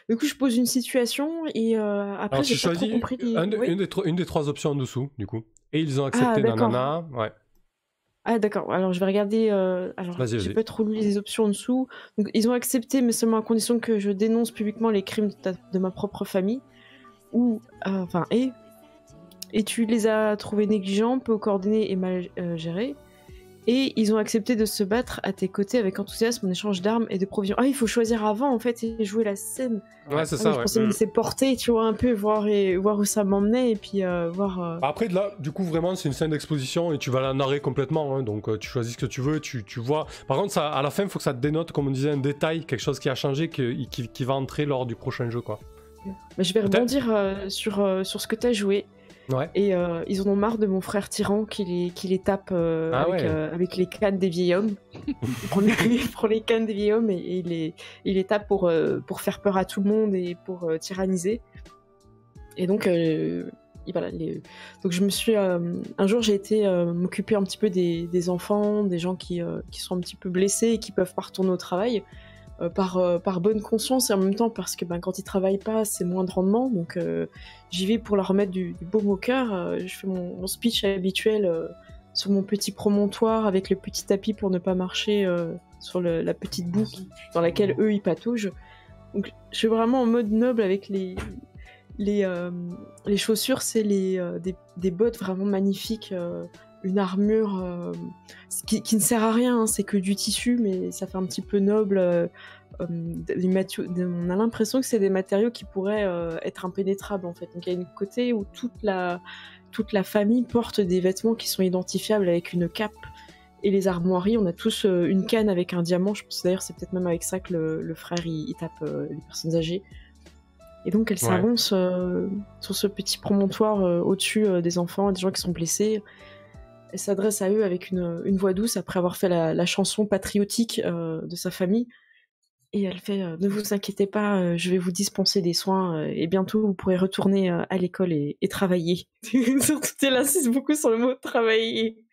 Du coup, je pose une situation et après, j'ai pas trop compris... une des trois options en dessous, du coup. Et ils ont accepté, nanana. Ouais. Ah d'accord, alors je vais regarder... alors, j'ai pas trop lu les options en dessous. Donc, ils ont accepté, mais seulement à condition que je dénonce publiquement les crimes de ma propre famille. Ou... Et tu les as trouvés négligents, peu coordonnés et mal gérés. Et ils ont accepté de se battre à tes côtés avec enthousiasme en échange d'armes et de provisions. Ah, il faut choisir avant, en fait, et jouer la scène. Ouais, c'est ça, je pensais me laisser porter, tu vois, un peu, voir où ça m'emmenait, et puis voir... Après, là, du coup, vraiment, c'est une scène d'exposition, et tu vas la narrer complètement, hein, donc tu choisis ce que tu veux, tu vois... Par contre, ça, à la fin, il faut que ça te dénote, comme on disait, un détail, quelque chose qui a changé, qui va entrer lors du prochain jeu, quoi. Mais je vais rebondir sur ce que t'as joué. Ouais. Et ils en ont marre de mon frère tyran qui les tape avec les cannes des vieils hommes. il prend les cannes des vieils hommes et il les tape pour faire peur à tout le monde et pour tyranniser. Et donc, voilà, donc je me suis... un jour, j'ai été m'occuper un petit peu des enfants, des gens qui sont un petit peu blessés et qui peuvent pas retourner au travail. Par bonne conscience et en même temps parce que quand ils travaillent pas, c'est moins de rendement. Donc j'y vais pour leur remettre du baume au cœur. Je fais mon speech habituel sur mon petit promontoire avec le petit tapis pour ne pas marcher sur la petite boue dans laquelle eux ils pataugent. Donc je suis vraiment en mode noble avec les chaussures, c'est des bottes vraiment magnifiques. Une armure qui ne sert à rien, hein, c'est que du tissu, mais ça fait un petit peu noble. On a l'impression que c'est des matériaux qui pourraient être impénétrables, en fait. Donc il y a une côté où toute la famille porte des vêtements qui sont identifiables avec une cape. Et les armoiries, on a tous une canne avec un diamant. Je pense d'ailleurs c'est peut-être même avec ça que le frère il tape les personnes âgées. Et donc elle s'avance sur ce petit promontoire au-dessus des enfants et des gens qui sont blessés. Elle s'adresse à eux avec une voix douce après avoir fait la chanson patriotique de sa famille. Et elle fait ne vous inquiétez pas, je vais vous dispenser des soins et bientôt vous pourrez retourner à l'école et travailler. Surtout, elle insiste beaucoup sur le mot travailler.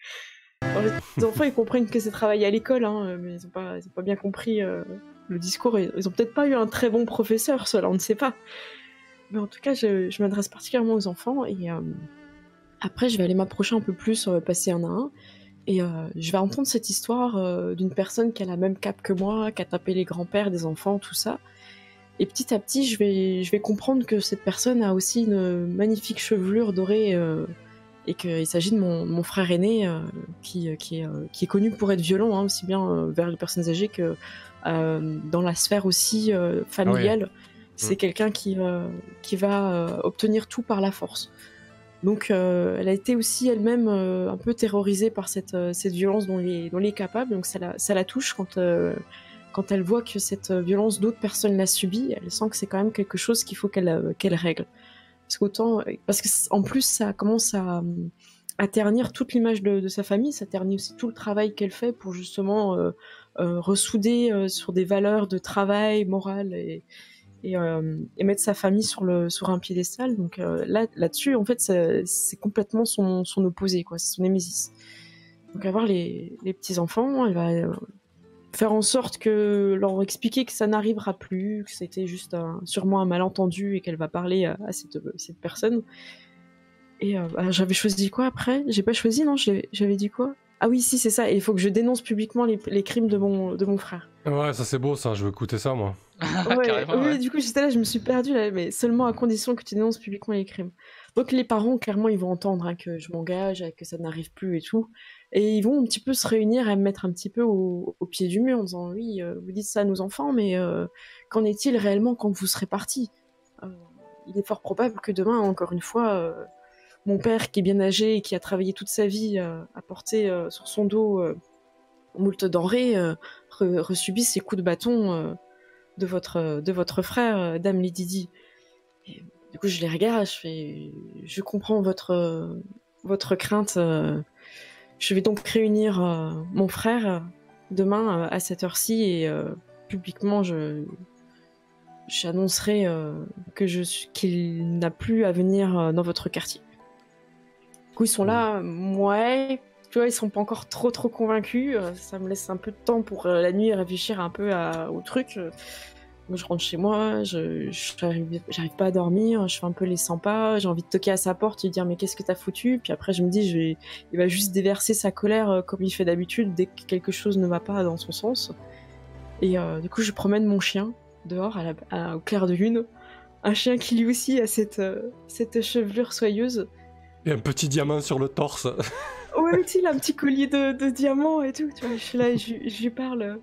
Alors, les enfants ils comprennent que c'est travailler à l'école, hein, mais ils ont pas bien compris le discours. Ils ont peut-être pas eu un très bon professeur, cela on ne sait pas. Mais en tout cas, je m'adresse particulièrement aux enfants et Après, je vais aller m'approcher un peu plus, passer un à un, et je vais entendre cette histoire d'une personne qui a la même cape que moi, qui a tapé les grands-pères des enfants, tout ça. Et petit à petit, je vais comprendre que cette personne a aussi une magnifique chevelure dorée, et qu'il s'agit de mon frère aîné, qui est connu pour être violent, hein, aussi bien vers les personnes âgées que dans la sphère aussi familiale. C'est quelqu'un qui va obtenir tout par la force. Donc elle a été aussi elle-même un peu terrorisée par cette violence dont elle est capable, donc ça la touche quand elle voit que cette violence d'autres personnes l'a subie. Elle sent que c'est quand même quelque chose qu'il faut qu'elle règle. Parce que en plus ça commence à ternir toute l'image de sa famille, ça ternit aussi tout le travail qu'elle fait pour justement ressouder sur des valeurs de travail, morale, et mettre sa famille sur un piédestal. Donc là-dessus, en fait, c'est complètement son opposé, quoi. C'est son némésis. Donc avoir les petits-enfants, elle va faire en sorte que leur expliquer que ça n'arrivera plus, que c'était juste sûrement un malentendu et qu'elle va parler à cette personne. Et j'avais choisi quoi après? J'ai pas choisi, non? J'avais dit quoi? Ah oui, si, c'est ça. Et il faut que je dénonce publiquement les crimes de mon frère. Ouais, ça c'est beau ça, je veux écouter ça moi. Carrément, oui, ouais. du coup, j'étais là, je me suis perdue, là, mais seulement à condition que tu dénonces publiquement les crimes. Donc les parents, clairement, ils vont entendre que je m'engage, que ça n'arrive plus et tout. Et ils vont un petit peu se réunir et me mettre un petit peu au pied du mur en disant oui, vous dites ça à nos enfants, mais qu'en est-il réellement quand vous serez partis? Il est fort probable que demain, encore une fois, mon père, qui est bien âgé et qui a travaillé toute sa vie à porter sur son dos moult denrées, resubisse ces coups de bâton de votre frère, Dame Lady Di. Et du coup, je les regarde, je comprends votre crainte. Je vais donc réunir mon frère demain à cette heure-ci et publiquement, j'annoncerai qu'il n'a plus à venir dans votre quartier. Du coup, ils sont là, ouais, tu vois, ils sont pas encore trop convaincus. Ça me laisse un peu de temps pour la nuit réfléchir un peu au truc. Moi, je rentre chez moi, j'arrive pas à dormir, je fais un peu les 100 pas, j'ai envie de toquer à sa porte, lui dire mais qu'est-ce que t'as foutu? Puis après je me dis il va juste déverser sa colère comme il fait d'habitude dès que quelque chose ne va pas dans son sens. Et du coup je promène mon chien dehors au clair de lune, un chien qui lui aussi a cette chevelure soyeuse. Et un petit diamant sur le torse. Ouais, tu sais, il a un petit collier de diamants et tout, tu vois, je suis là et je lui parle,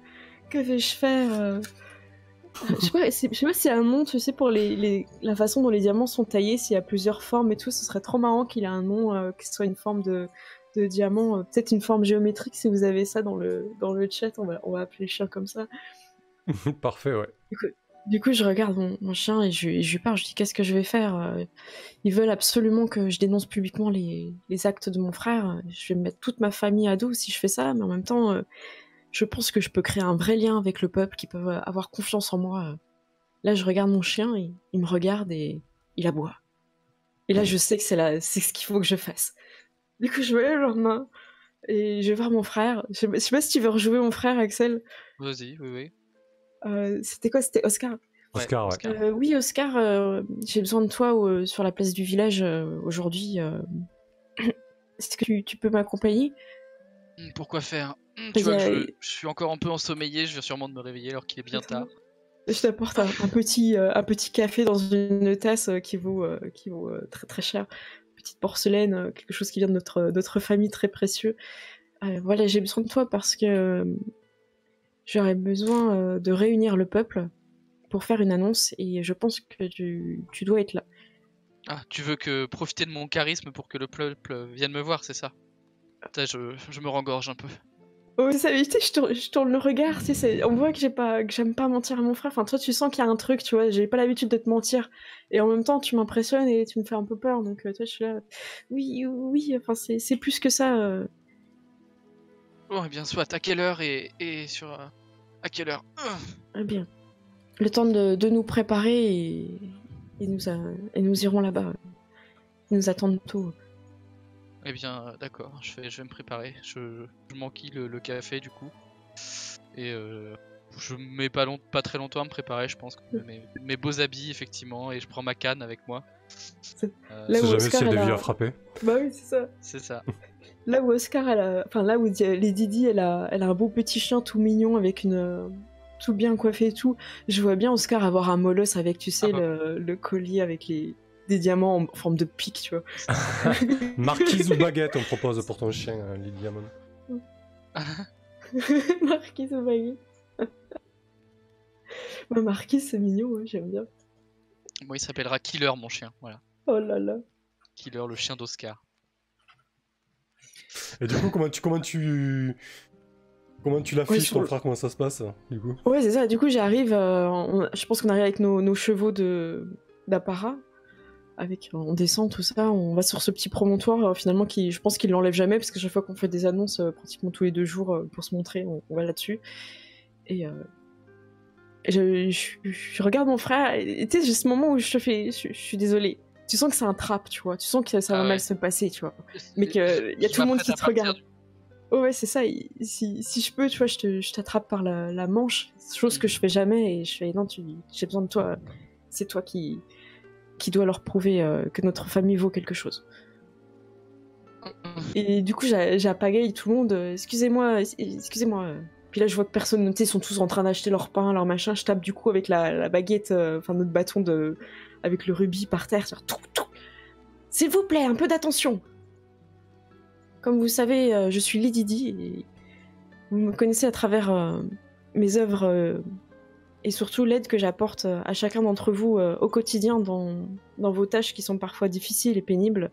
que vais-je faire? Je sais pas s'il y a un nom, tu sais, pour la façon dont les diamants sont taillés, s'il y a plusieurs formes et tout, ce serait trop marrant qu'il ait un nom, que ce soit une forme de diamant, peut-être une forme géométrique, si vous avez ça dans le chat, on va appeler le chien comme ça. Parfait, ouais. Du coup, je regarde mon chien et je lui parle, je dis qu'est-ce que je vais faire? Ils veulent absolument que je dénonce publiquement les actes de mon frère, je vais me mettre toute ma famille à dos si je fais ça, mais en même temps... je pense que je peux créer un vrai lien avec le peuple qui peut avoir confiance en moi. Là, je regarde mon chien, il me regarde et il aboie. Et là, je sais que c'est ce qu'il faut que je fasse. Du coup, je vais aller le lendemain et je vais voir mon frère. Je sais pas si tu veux rejouer mon frère, Axel. Vas-y, oui. C'était quoi? C'était Oscar. Oscar, ouais. Oscar. Oui, Oscar, j'ai besoin de toi sur la place du village aujourd'hui. Est-ce que tu peux m'accompagner? Pourquoi faire? Tu vois que je suis encore un peu ensommeillé, je viens sûrement de me réveiller alors qu'il est bien tard. Je t'apporte un petit café dans une tasse qui vaut très très cher. Petite porcelaine, quelque chose qui vient de notre famille, très précieux. Voilà, j'ai besoin de toi parce que j'aurais besoin de réunir le peuple pour faire une annonce et je pense que tu dois être là. Ah, tu veux profiter de mon charisme pour que le peuple vienne me voir, c'est ça? Putain, je me rengorge un peu. Oh, ça, tu sais, je tourne le regard, tu sais, on voit que j'aime pas mentir à mon frère. Enfin, toi, tu sens qu'il y a un truc, tu vois. J'ai pas l'habitude de te mentir, et en même temps, tu m'impressionnes et tu me fais un peu peur. Donc, toi, je suis là. Oui. Enfin, c'est plus que ça. Bon, eh bien, soit à quelle heure et sur à quelle heure? Eh bien, le temps de nous préparer et nous irons là-bas. Ils nous attendent tôt. Eh bien, d'accord, je vais me préparer. Je m'enquille le café du coup. Et je mets pas très longtemps à me préparer, je pense. Mes beaux habits, effectivement, et je prends ma canne avec moi. Là C'est où jamais Oscar, si elle elle a vu a- à frapper. Bah oui, c'est ça. C'est ça. Là où Oscar, enfin là où Lady Di, elle a un beau petit chien tout mignon avec tout bien coiffé et tout. Je vois bien Oscar avoir un molosse avec, tu sais, Ah bah. le collier avec des diamants en forme de pique, tu vois. Marquise ou baguette, on propose pour ton chien, Lily Diamond. Marquise ou baguette. Bah, Marquise, c'est mignon, ouais, j'aime bien. Moi, il s'appellera Killer, mon chien. Voilà. Oh là là. Killer, le chien d'Oscar. Et du coup, comment tu l'affiches, sur ton le- frère, comment ça se passe, du coup? Ouais, c'est ça. Du coup, j'arrive. Je pense qu'on arrive avec nos chevaux d'apparat. On descend, tout ça. On va sur ce petit promontoire, finalement, je pense qu'il l'enlève jamais, parce que chaque fois qu'on fait des annonces, pratiquement tous les 2 jours, pour se montrer, on va là-dessus. Et je regarde mon frère, et tu sais, j'ai ce moment où je suis désolée. Tu sens que c'est un trap, tu vois. Tu sens que ça va mal se passer, tu vois. Mais qu'il y a tout le monde qui te regarde. Oh ouais, c'est ça. Si je peux, tu vois, je t'attrape par la manche, chose que je fais jamais, et je fais non, j'ai besoin de toi. C'est toi qui dois leur prouver que notre famille vaut quelque chose. Et du coup, j'appagaille tout le monde. Excusez-moi. Puis là, je vois que personne, tu sais, ils sont tous en train d'acheter leur pain, leur machin. Je tape du coup avec la baguette, enfin notre bâton avec le rubis par terre. Tout. S'il vous plaît, un peu d'attention. Comme vous savez, je suis Lady Di et vous me connaissez à travers mes œuvres et surtout l'aide que j'apporte à chacun d'entre vous au quotidien dans vos tâches qui sont parfois difficiles et pénibles.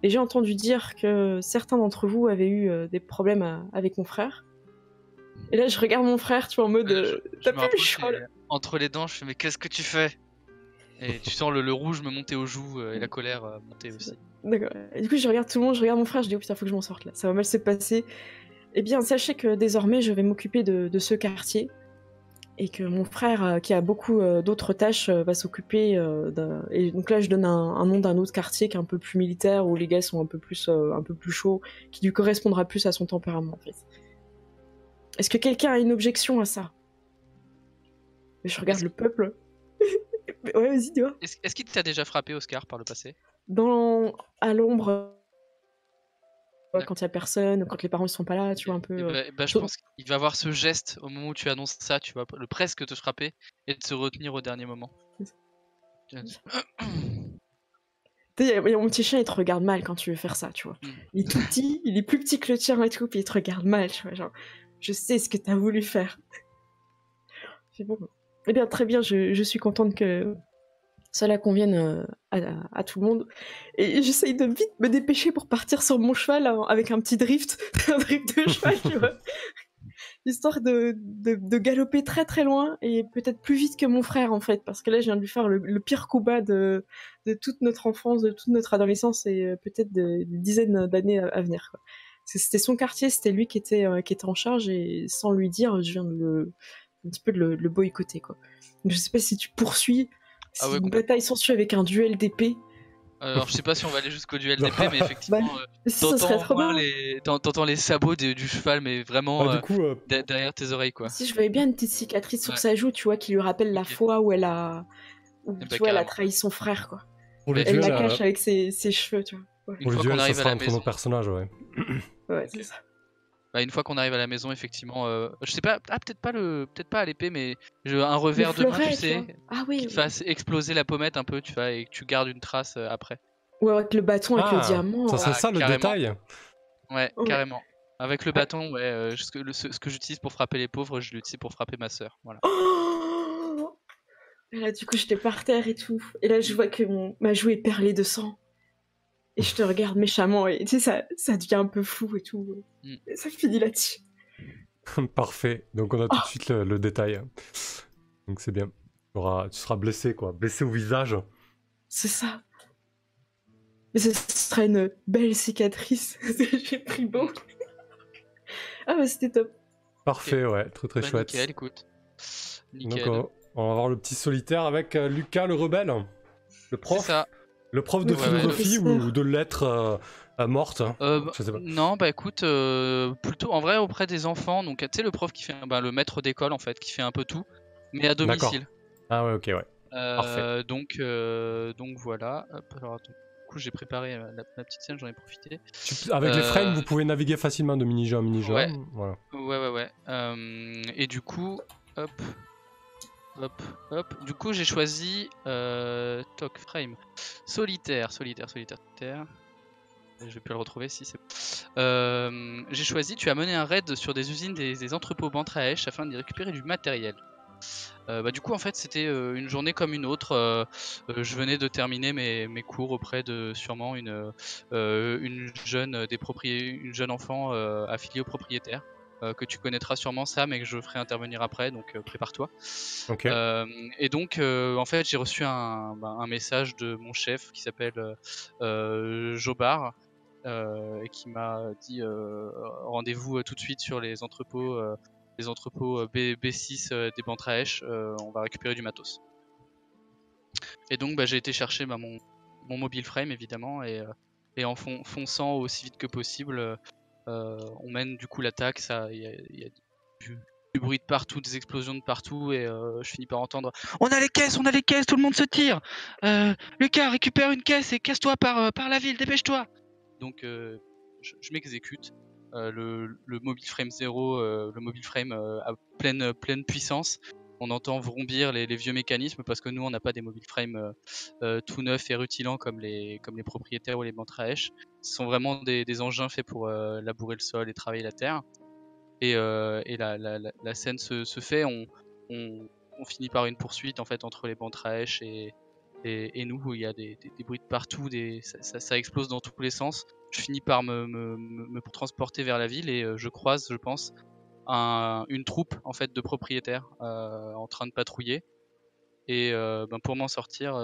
Et j'ai entendu dire que certains d'entre vous avaient eu des problèmes avec mon frère. Et là, je regarde mon frère, tu vois, en mode Je me rapproche entre les dents, je fais mais qu'est-ce que tu fais? Et tu sens le rouge me monter aux joues et la colère monter aussi. D'accord. Et du coup, je regarde tout le monde, je regarde mon frère, je dis oh putain, faut que je m'en sorte là, ça va mal se passer. Eh bien, sachez que désormais, je vais m'occuper de ce quartier. Et que mon frère, qui a beaucoup d'autres tâches, va s'occuper Et donc là, je donne un nom d'un autre quartier qui est un peu plus militaire, où les gars sont un peu plus chauds, qui lui correspondra plus à son tempérament, en fait. Est-ce que quelqu'un a une objection à ça? Je regarde le peuple. Ouais, vas-y, dis-moi. Est-ce qu'il t'a déjà frappé, Oscar, par le passé? À l'ombre, quand il y a personne, quand les parents ils sont pas là, tu vois, un peu... je pense qu'il va avoir ce geste au moment où tu annonces ça, tu vas le presque te frapper et de se retenir au dernier moment. Il y a mon petit chien, il te regarde mal quand tu veux faire ça, tu vois. Il est tout petit, il est plus petit que le tien et tout, puis il te regarde mal, tu vois, genre, je sais ce que t'as voulu faire. C'est bon. Eh bien, très bien, je suis contente que cela convienne à tout le monde. Et j'essaye de vite me dépêcher pour partir sur mon cheval avec un petit drift, un drift de cheval, tu vois. Histoire de galoper très très loin et peut-être plus vite que mon frère en fait, parce que là je viens de lui faire le pire coup bas de toute notre enfance, de toute notre adolescence et peut-être des dizaines d'années à venir, quoi. C'était son quartier, c'était lui qui était en charge et sans lui dire, je viens un petit peu de le boycotter, quoi. Donc, je sais pas si tu poursuis, si une bataille s'ensuit avec un duel d'épée. Alors je sais pas si on va aller jusqu'au duel d'épée, mais effectivement, ça serait trop bien. T'entends les sabots du cheval, mais vraiment du coup, derrière tes oreilles, quoi. Si je voyais bien une petite cicatrice sur sa joue, tu vois, qui lui rappelle la fois où elle a trahi son frère, quoi. Elle la cache avec ses cheveux, tu vois. Ouais. Pour le duel, ça sera entre nos personnages, ouais. Ouais, c'est ça. Une fois qu'on arrive à la maison, effectivement, je sais pas, peut-être pas à l'épée, mais un revers de main, tu sais, qui fasse exploser la pommette un peu, tu vois, et que tu gardes une trace après. Ouais, avec le bâton, avec le diamant. Ça serait ça le détail. Ouais, carrément. Avec le bâton, ouais, ce que j'utilise pour frapper les pauvres, je l'utilise pour frapper ma sœur. Voilà. Oh, et là, du coup, j'étais par terre et tout. Et là, je vois que ma joue est perlée de sang. Et je te regarde méchamment. Et tu sais, ça devient un peu fou et tout. Et ça finit là-dessus. Parfait. Donc, on a tout de suite le détail. Donc, c'est bien. Tu seras blessé, quoi. Blessé au visage. C'est ça. Mais ce sera une belle cicatrice. J'ai pris beau. Ah, bah, c'était top. Parfait, ouais. Très, très chouette. Nickel, écoute. Nickel. Donc, on va voir le petit solitaire avec Lucas, le rebelle. Le prof. C'est ça. Le prof de philosophie ou de lettres mortes, je sais pas. Non, bah écoute, plutôt en vrai auprès des enfants. Donc tu sais, le prof qui fait le maître d'école en fait, qui fait un peu tout, mais à domicile. Ah ouais, ok, ouais. Parfait. Donc voilà. Hop, alors attends. Du coup, j'ai préparé ma petite scène, j'en ai profité. Avec les frames, vous pouvez naviguer facilement de mini-jeu en mini-jeu. Ouais. Voilà. Ouais. Et du coup, hop. Du coup, j'ai choisi Talk Frame. Solitaire. Je vais plus le retrouver si c'est. J'ai choisi. Tu as mené un raid sur des usines des entrepôts Bantraesh afin d'y récupérer du matériel. Du coup, en fait, c'était une journée comme une autre. Je venais de terminer mes cours auprès de sûrement une jeune une jeune enfant affiliée au propriétaire. Que tu connaîtras sûrement, Sam, et que je ferai intervenir après, donc prépare-toi. Ok. Et donc, en fait, j'ai reçu un message de mon chef qui s'appelle Jobard, et qui m'a dit rendez-vous tout de suite sur les entrepôts B6 des Bantraesh, on va récupérer du matos. Et donc, j'ai été chercher mon mobile frame, évidemment, et en fonçant aussi vite que possible, on mène du coup l'attaque. Il y a du bruit de partout, des explosions de partout, et je finis par entendre on a les caisses, tout le monde se tire. Lucas, récupère une caisse et casse-toi par la ville, dépêche-toi. Donc je m'exécute. Le mobile frame 0, le mobile frame à pleine puissance. On entend vrombir les vieux mécanismes parce que nous on n'a pas des mobile frames tout neufs et rutilants comme les propriétaires ou les Bantraesh. Ce sont vraiment des engins faits pour labourer le sol et travailler la terre. Et la scène se fait, on finit par une poursuite en fait entre les Bantraesh et nous, où il y a des bruits de partout, ça explose dans tous les sens. Je finis par me transporter vers la ville et je croise, je pense, une troupe en fait de propriétaires en train de patrouiller. Et pour m'en sortir,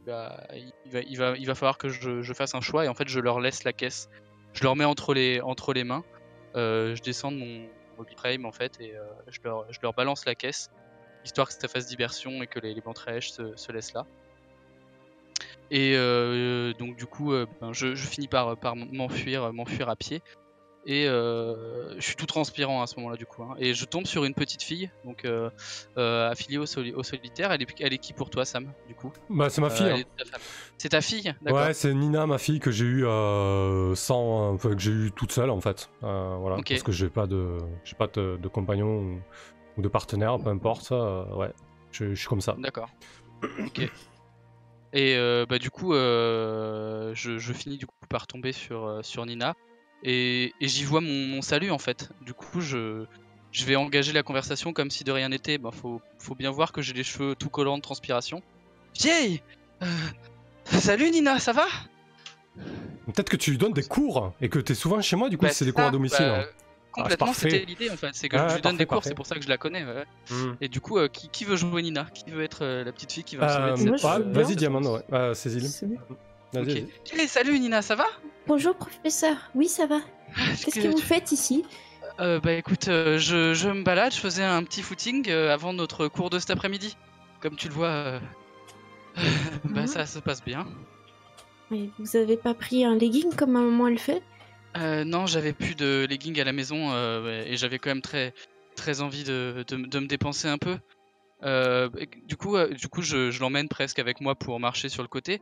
il va falloir que je fasse un choix, et en fait je leur laisse la caisse. Je leur mets entre les mains. Je descends de mon mobile frame en fait, et je leur balance la caisse, histoire que ça fasse diversion et que les Bantraesh se laissent là. Et donc du coup, je finis par m'enfuir à pied. Et je suis tout transpirant à ce moment-là du coup, hein. Et je tombe sur une petite fille, donc affiliée au solitaire. Elle est qui pour toi, Sam, du coup? Bah, c'est ma fille. Elle est de ta famille. C'est ta fille, d'accord. Ouais, c'est Nina, ma fille, que j'ai eu que j'ai eu toute seule en fait. Voilà, Ok. parce que j'ai pas de compagnon ou de partenaire, peu importe. Ouais, je suis comme ça. D'accord. Ok. Et du coup, je finis du coup par tomber sur Nina, et j'y vois mon salut en fait. Du coup, je vais engager la conversation comme si de rien n'était. Faut bien voir que j'ai les cheveux tout collants de transpiration. Vieille, salut Nina, ça va? Peut-être que tu lui donnes des cours et que t'es souvent chez moi, du coup, c'est des cours ça, à domicile. Hein. Complètement, parfait. c'était l'idée en fait. C'est que je lui donne des cours, parfait. c'est pour ça que je la connais. Ouais. Et du coup, qui veut jouer Nina? Qui veut être la petite fille qui va me sauver de cette... Vas-y, Diamant, ouais. Cécile. Ok. Hey, salut Nina, ça va? Bonjour professeur, oui ça va. Qu'est-ce que vous faites ici? Écoute, je me balade, je faisais un petit footing avant notre cours de cet après-midi. Comme tu le vois, ça se passe bien. Mais vous avez pas pris un legging comme ma maman le fait? Non, j'avais plus de leggings à la maison, et j'avais quand même très envie de me dépenser un peu. Du coup, je l'emmène presque avec moi pour marcher sur le côté.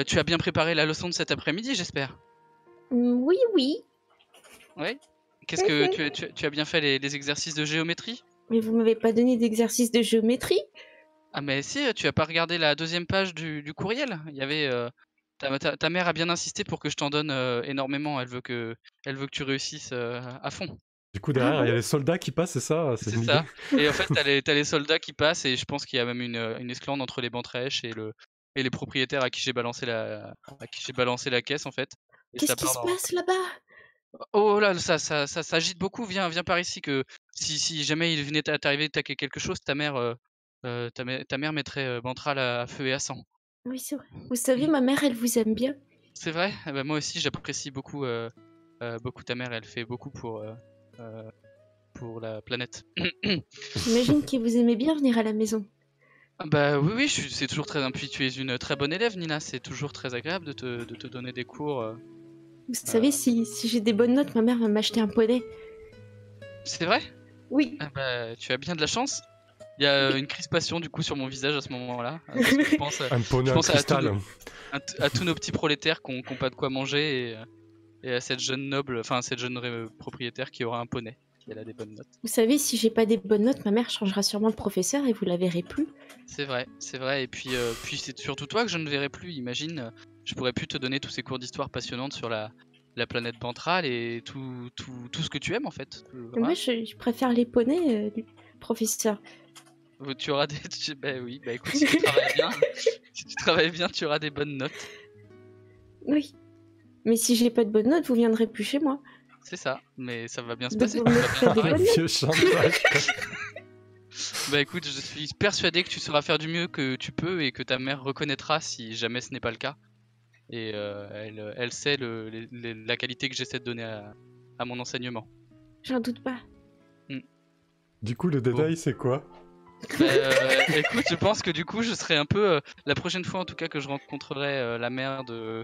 Tu as bien préparé la leçon de cet après-midi, j'espère? Oui. Ouais. Qu'est-ce que tu as bien fait les exercices de géométrie? Mais vous m'avez pas donné d'exercice de géométrie? Ah mais si, tu as pas regardé la deuxième page du courriel? Il y avait ta mère a bien insisté pour que je t'en donne énormément. Elle veut que tu réussisses à fond. Du coup, derrière, il y a les soldats qui passent, c'est ça? C'est ça. Et en fait, t'as les soldats qui passent, et je pense qu'il y a même une esclandre entre les Bantraesh et les propriétaires à qui j'ai balancé la caisse en fait. Qu'est-ce qui se passe là-bas? Oh là, ça s'agite beaucoup. Viens par ici, que si jamais il venait t'arriver d'attaquer quelque chose, ta mère mettrait Bantral à feu et à sang. Oui, c'est vrai. Vous savez, ma mère, elle vous aime bien. C'est vrai? Moi aussi, j'apprécie beaucoup ta mère. Elle fait beaucoup pour la planète. J'imagine que vous aimez bien venir à la maison. Oui, c'est toujours très... Puis tu es une très bonne élève, Nina. C'est toujours très agréable de te donner des cours. Vous savez, si j'ai des bonnes notes, ma mère va m'acheter un poney. C'est vrai? Oui. Tu as bien de la chance. Il y a une crispation du coup sur mon visage à ce moment-là. Parce que je pense, Un poney je en pense cristal. à tous nos petits prolétaires qui ont pas de quoi manger et à cette jeune noble, enfin cette jeune propriétaire qui aura un poney. Elle a des bonnes notes. Vous savez, si j'ai pas des bonnes notes, ma mère changera sûrement de professeur et vous la verrez plus. C'est vrai. Et puis c'est surtout toi que je ne verrai plus. Imagine, je pourrais plus te donner tous ces cours d'histoire passionnantes sur la planète Bantral et tout ce que tu aimes en fait. Moi, je préfère les poneys, professeur. Tu auras des. Bah oui, bah écoute, si tu travailles bien, si tu travailles bien, tu auras des bonnes notes. Oui. Mais si j'ai pas de bonnes notes, vous viendrez plus chez moi. C'est ça, mais ça va bien se Donc passer. vous me ça va bien ferez des travailler. bonnes Vieux chantage. Bah écoute, je suis persuadé que tu sauras faire du mieux que tu peux et que ta mère reconnaîtra si jamais ce n'est pas le cas. Et elle sait la qualité que j'essaie de donner à mon enseignement. J'en doute pas. Du coup, le détail, c'est quoi? Écoute, je pense que du coup, je serai un peu la prochaine fois en tout cas que je rencontrerai la mère de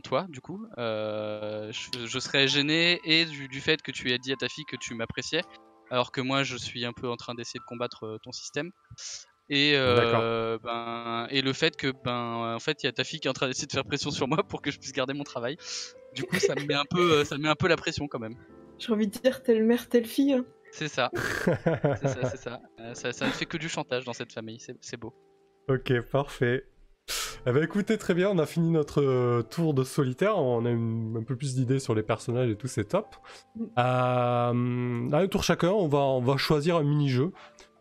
toi, du coup, je serai gêné et du fait que tu aies dit à ta fille que tu m'appréciais, alors que moi, je suis un peu en train d'essayer de combattre ton système. Et et le fait que en fait, il y a ta fille qui est en train d'essayer de faire pression sur moi pour que je puisse garder mon travail. Du coup, ça me met un peu la pression quand même. J'ai envie de dire telle mère, telle fille. Hein. C'est ça. C'est ça. Ça ne fait que du chantage dans cette famille, c'est beau. Ok, parfait. Eh ben écoutez, très bien, on a fini notre tour de solitaire, on a un peu plus d'idées sur les personnages et tout, c'est top. À un tour chacun, on va choisir un mini-jeu.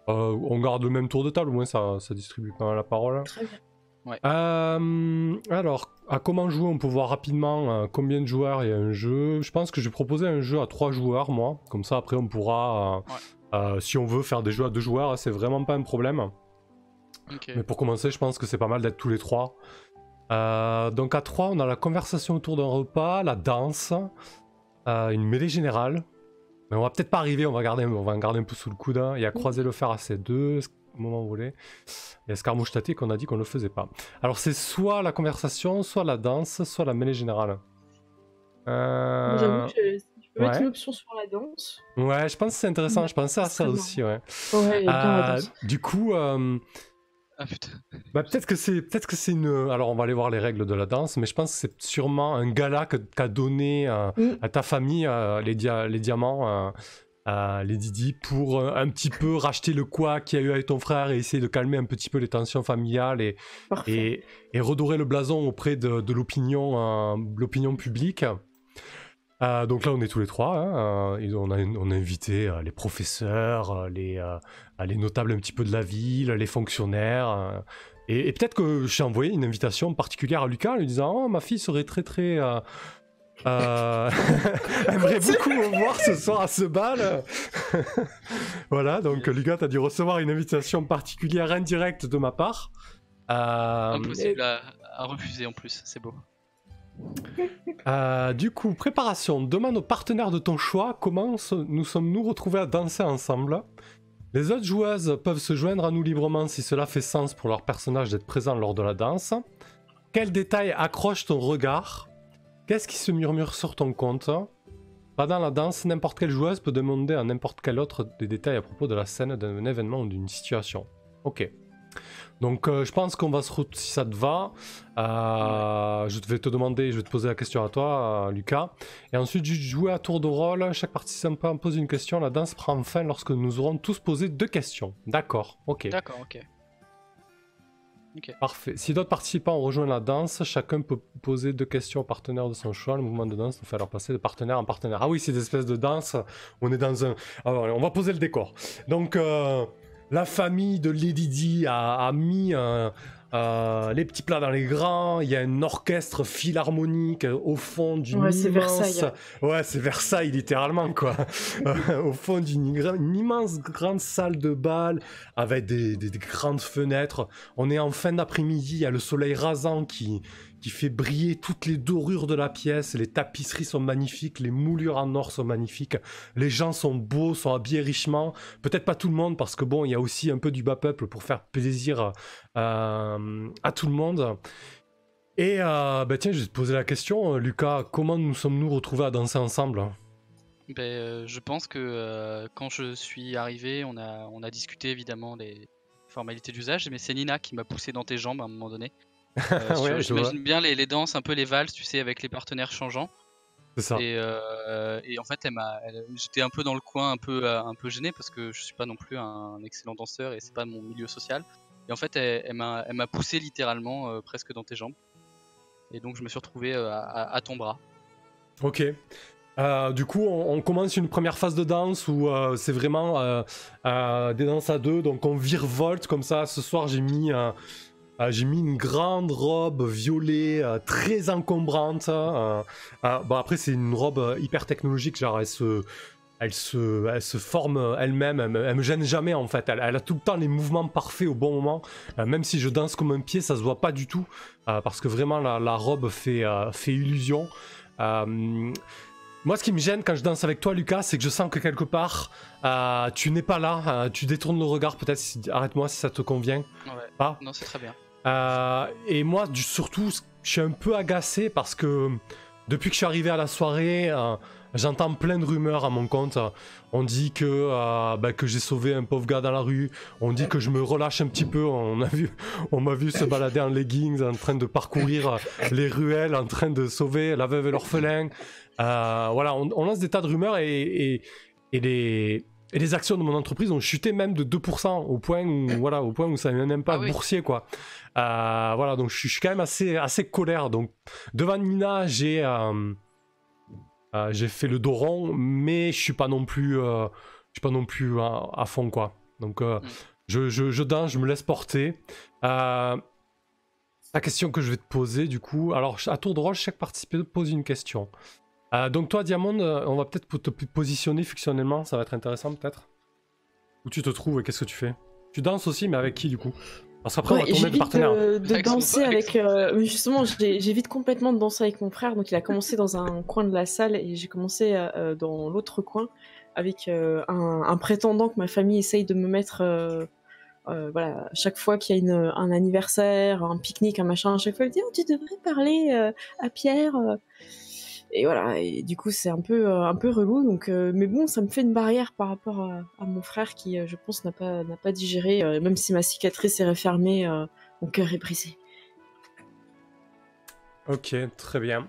On garde le même tour de table, au moins ça distribue pas mal la parole. Très bien. Ouais. Alors, à comment jouer, on peut voir rapidement combien de joueurs il y a un jeu. Je pense que je vais proposer un jeu à 3 joueurs, moi. Comme ça, après, on pourra, si on veut, faire des jeux à 2 joueurs. C'est vraiment pas un problème. Okay. Mais pour commencer, je pense que c'est pas mal d'être tous les 3. Donc à 3, on a la conversation autour d'un repas, la danse, une mêlée générale. Mais on va peut-être pas arriver, on va garder un peu sous le coude. Hein. Il y a croiser le fer à C2, moment volé. Il y a escarmouche tâtée qu'on a dit qu'on ne faisait pas. Alors c'est soit la conversation, soit la danse, soit la mêlée générale. J'avoue que je peux mettre une option sur la danse. Ouais, je pense que c'est intéressant, je pensais à ça aussi, ouais. Ouais, bien la danse. Du coup... Ah putain. Bah, peut-être que c'est une... Alors on va aller voir les règles de la danse, mais je pense que c'est sûrement un gala qu'a donné à ta famille les diamants, les Didi, pour un petit peu racheter le quoi qu'il y a eu avec ton frère et essayer de calmer un petit peu les tensions familiales et redorer le blason auprès de l'opinion publique. Donc là on est tous les 3, hein, on a invité les professeurs, les notables un petit peu de la ville, les fonctionnaires, et peut-être que j'ai envoyé une invitation particulière à Lucas en lui disant « Oh, ma fille serait très... aimerait beaucoup me voir ce soir à ce bal. » Voilà, donc Lucas, t'as dû recevoir une invitation particulière indirecte de ma part. Impossible à refuser en plus, c'est beau. Du coup, préparation. Demande aux partenaires de ton choix comment nous sommes-nous retrouvés à danser ensemble. Les autres joueuses peuvent se joindre à nous librement si cela fait sens pour leur personnage d'être présent lors de la danse. Quel détail accroche ton regard? Qu'est-ce qui se murmure sur ton compte? Pendant la danse, n'importe quelle joueuse peut demander à n'importe quel autre des détails à propos de la scène, d'un événement ou d'une situation. Ok. Donc je pense qu'on va se retrouver, si ça te va, je vais te poser la question à toi, Lucas, et ensuite jouer à tour de rôle, chaque participant pose une question, la danse prend fin lorsque nous aurons tous posé 2 questions. D'accord, ok. D'accord, ok. Parfait. Si d'autres participants ont rejoint la danse, chacun peut poser 2 questions au partenaire de son choix. Le mouvement de danse nous fait alors passer de partenaire en partenaire. Ah oui, c'est des espèces de danse, on est dans un... Alors, on va poser le décor. Donc... La famille de Lady Di a mis les petits plats dans les grands. Il y a un orchestre philharmonique au fond d'une immense... c'est Versailles. Ouais, c'est Versailles, littéralement, quoi. Au fond d'une immense grande salle de bal avec des grandes fenêtres. On est en fin d'après-midi, il y a le soleil rasant qui fait briller toutes les dorures de la pièce, les tapisseries sont magnifiques, les moulures en or sont magnifiques, les gens sont beaux, sont habillés richement, peut-être pas tout le monde parce que bon, il y a aussi un peu du bas peuple pour faire plaisir à tout le monde. Et tiens, je vais te poser la question, Lucas, comment nous sommes-nous retrouvés à danser ensemble? Je pense que quand je suis arrivé, on a discuté évidemment des formalités d'usage, mais c'est Nina qui m'a poussé dans tes jambes à un moment donné. Ouais, je vois. J'imagine bien les danses, un peu les valses, tu sais, avec les partenaires changeants. C'est ça. Et en fait, j'étais un peu dans le coin, un peu gêné parce que je suis pas non plus un excellent danseur et c'est pas mon milieu social. Et en fait, elle m'a poussé littéralement presque dans tes jambes. Et donc, je me suis retrouvé à ton bras. Ok. Du coup, on commence une première phase de danse où c'est vraiment des danses à deux, donc on virevolte comme ça. Ce soir, j'ai mis une grande robe violet très encombrante. Bon, après, c'est une robe hyper technologique, genre elle se forme elle-même, elle me gêne jamais en fait. Elle a tout le temps les mouvements parfaits au bon moment. Même si je danse comme un pied, ça se voit pas du tout parce que vraiment la robe fait illusion. Moi, ce qui me gêne quand je danse avec toi, Lucas, c'est que je sens que quelque part, tu n'es pas là. Tu détournes le regard, peut-être. Arrête-moi si ça te convient. Ouais. Pas. Non, c'est très bien. Et moi, surtout, je suis un peu agacé parce que depuis que je suis arrivé à la soirée, j'entends plein de rumeurs à mon compte. On dit que j'ai sauvé un pauvre gars dans la rue. On dit que je me relâche un petit peu. On m'a vu se balader en leggings, en train de parcourir les ruelles, en train de sauver la veuve et l'orphelin. Voilà, on lance des tas de rumeurs et les actions de mon entreprise ont chuté même de 2% au point où ça n'est même pas boursier, quoi. Voilà, donc je suis quand même assez colère. Donc devant Nina, j'ai fait le dos rond, mais je suis pas non plus à fond, quoi. Donc je danse, je me laisse porter. La question que je vais te poser, du coup, alors à tour de rôle, chaque participant pose une question. Donc toi, Diamond, on va peut-être te positionner fictionnellement, ça va être intéressant peut-être. Où tu te trouves et qu'est-ce que tu fais? Tu danses aussi, mais avec qui du coup? Parce qu'après on va tourner de partenaire. De danser avec... justement, j'évite complètement de danser avec mon frère, donc il a commencé dans un coin de la salle et j'ai commencé dans l'autre coin avec un prétendant que ma famille essaye de me mettre... voilà, chaque fois qu'il y a un anniversaire, un pique-nique, un machin, à chaque fois il me dit « Oh, tu devrais parler à Pierre !» Et voilà, et du coup c'est un peu relou, donc mais bon, ça me fait une barrière par rapport à mon frère qui, je pense, n'a pas digéré, même si ma cicatrice est refermée, mon cœur est brisé. Ok, très bien.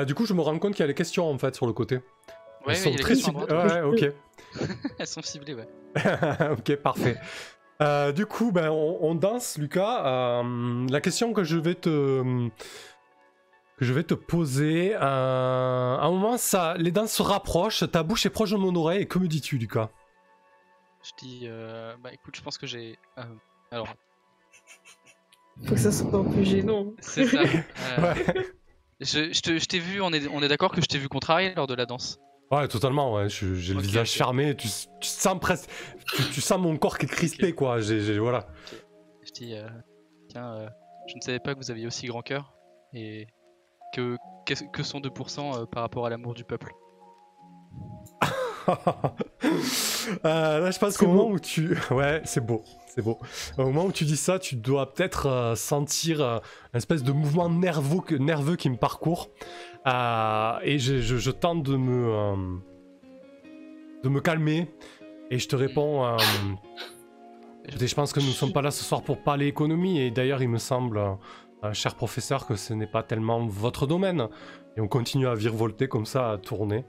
Du coup, je me rends compte qu'il y a les questions en fait sur le côté. Ouais, elles sont très ciblées. Ouais, ok. Elles sont ciblées, ouais. Ok, parfait. Du coup, on danse, Lucas. La question que je vais te poser, à un moment, les danses se rapprochent, ta bouche est proche de mon oreille, et que me dis-tu, Lucas? Je dis, écoute, je pense que j'ai... alors... Faut que ça soit un peu gênant. C'est ça. Ouais. Je t'ai vu, on est d'accord que je t'ai vu contrarié lors de la danse. Ouais, totalement, ouais. J'ai le visage fermé, tu sens presque... Tu sens mon corps qui est crispé, quoi. Voilà. Je dis, tiens, je ne savais pas que vous aviez aussi grand cœur, et que sont 2% par rapport à l'amour du peuple. Là, je pense qu'au moment où tu... Ouais, c'est beau. Au moment où tu dis ça, tu dois peut-être sentir une espèce de mouvement nerveux qui me parcourt. Et je tente de me calmer. Et je te réponds... je pense que nous ne sommes pas là ce soir pour parler économie. Et d'ailleurs, il me semble, cher professeur, que ce n'est pas tellement votre domaine. Et on continue à virevolter comme ça, à tourner.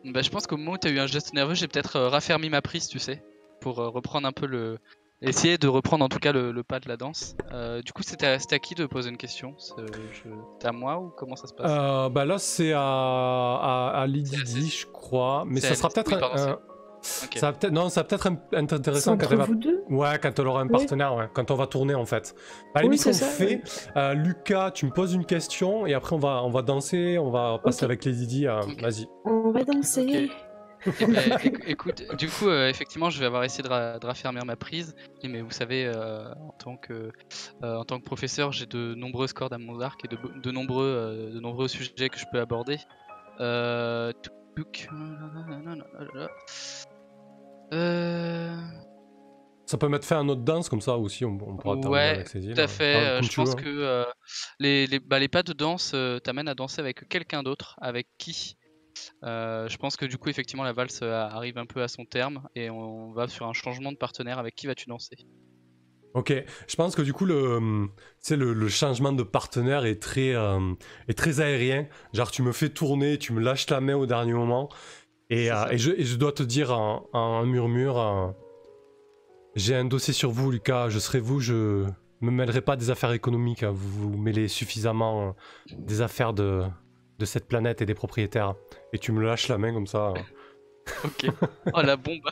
Je pense qu'au moment où tu as eu un geste nerveux, j'ai peut-être raffermi ma prise, tu sais, pour reprendre un peu essayer de reprendre en tout cas le pas de la danse. Du coup, c'était à qui de poser une question? C'était à moi ou comment ça se passe? Là, c'est à Lydie, je crois. Mais ça sera peut-être... Okay. Ça va peut-être être intéressant quand vous deux. Ouais, quand on aura un partenaire, ouais, quand on va tourner en fait. À la limite, on fait. Lucas, tu me poses une question et après on va danser, on va passer avec les Didi. Vas-y. On va danser. Okay. Écoute, du coup, effectivement, je vais avoir essayé de raffermir ma prise. Mais vous savez, en tant que professeur, j'ai de nombreuses cordes à mon arc et de nombreux sujets que je peux aborder. Ça peut mettre fin à notre danse comme ça aussi, on pourra terminer avec ces îles. Tout à fait. Je pense que les pas de danse t'amènent à danser avec quelqu'un d'autre, avec qui Je pense que du coup, effectivement, la valse arrive un peu à son terme et on va sur un changement de partenaire. Avec qui vas-tu danser? Ok, je pense que du coup le changement de partenaire est très aérien. Genre tu me fais tourner, tu me lâches la main au dernier moment et je dois te dire en murmure, j'ai un dossier sur vous Lucas, je serai vous, je me mêlerai pas des affaires économiques, hein. Vous mêlez suffisamment des affaires de cette planète et des propriétaires. Et tu me lâches la main comme ça. Ok. Oh la bombe.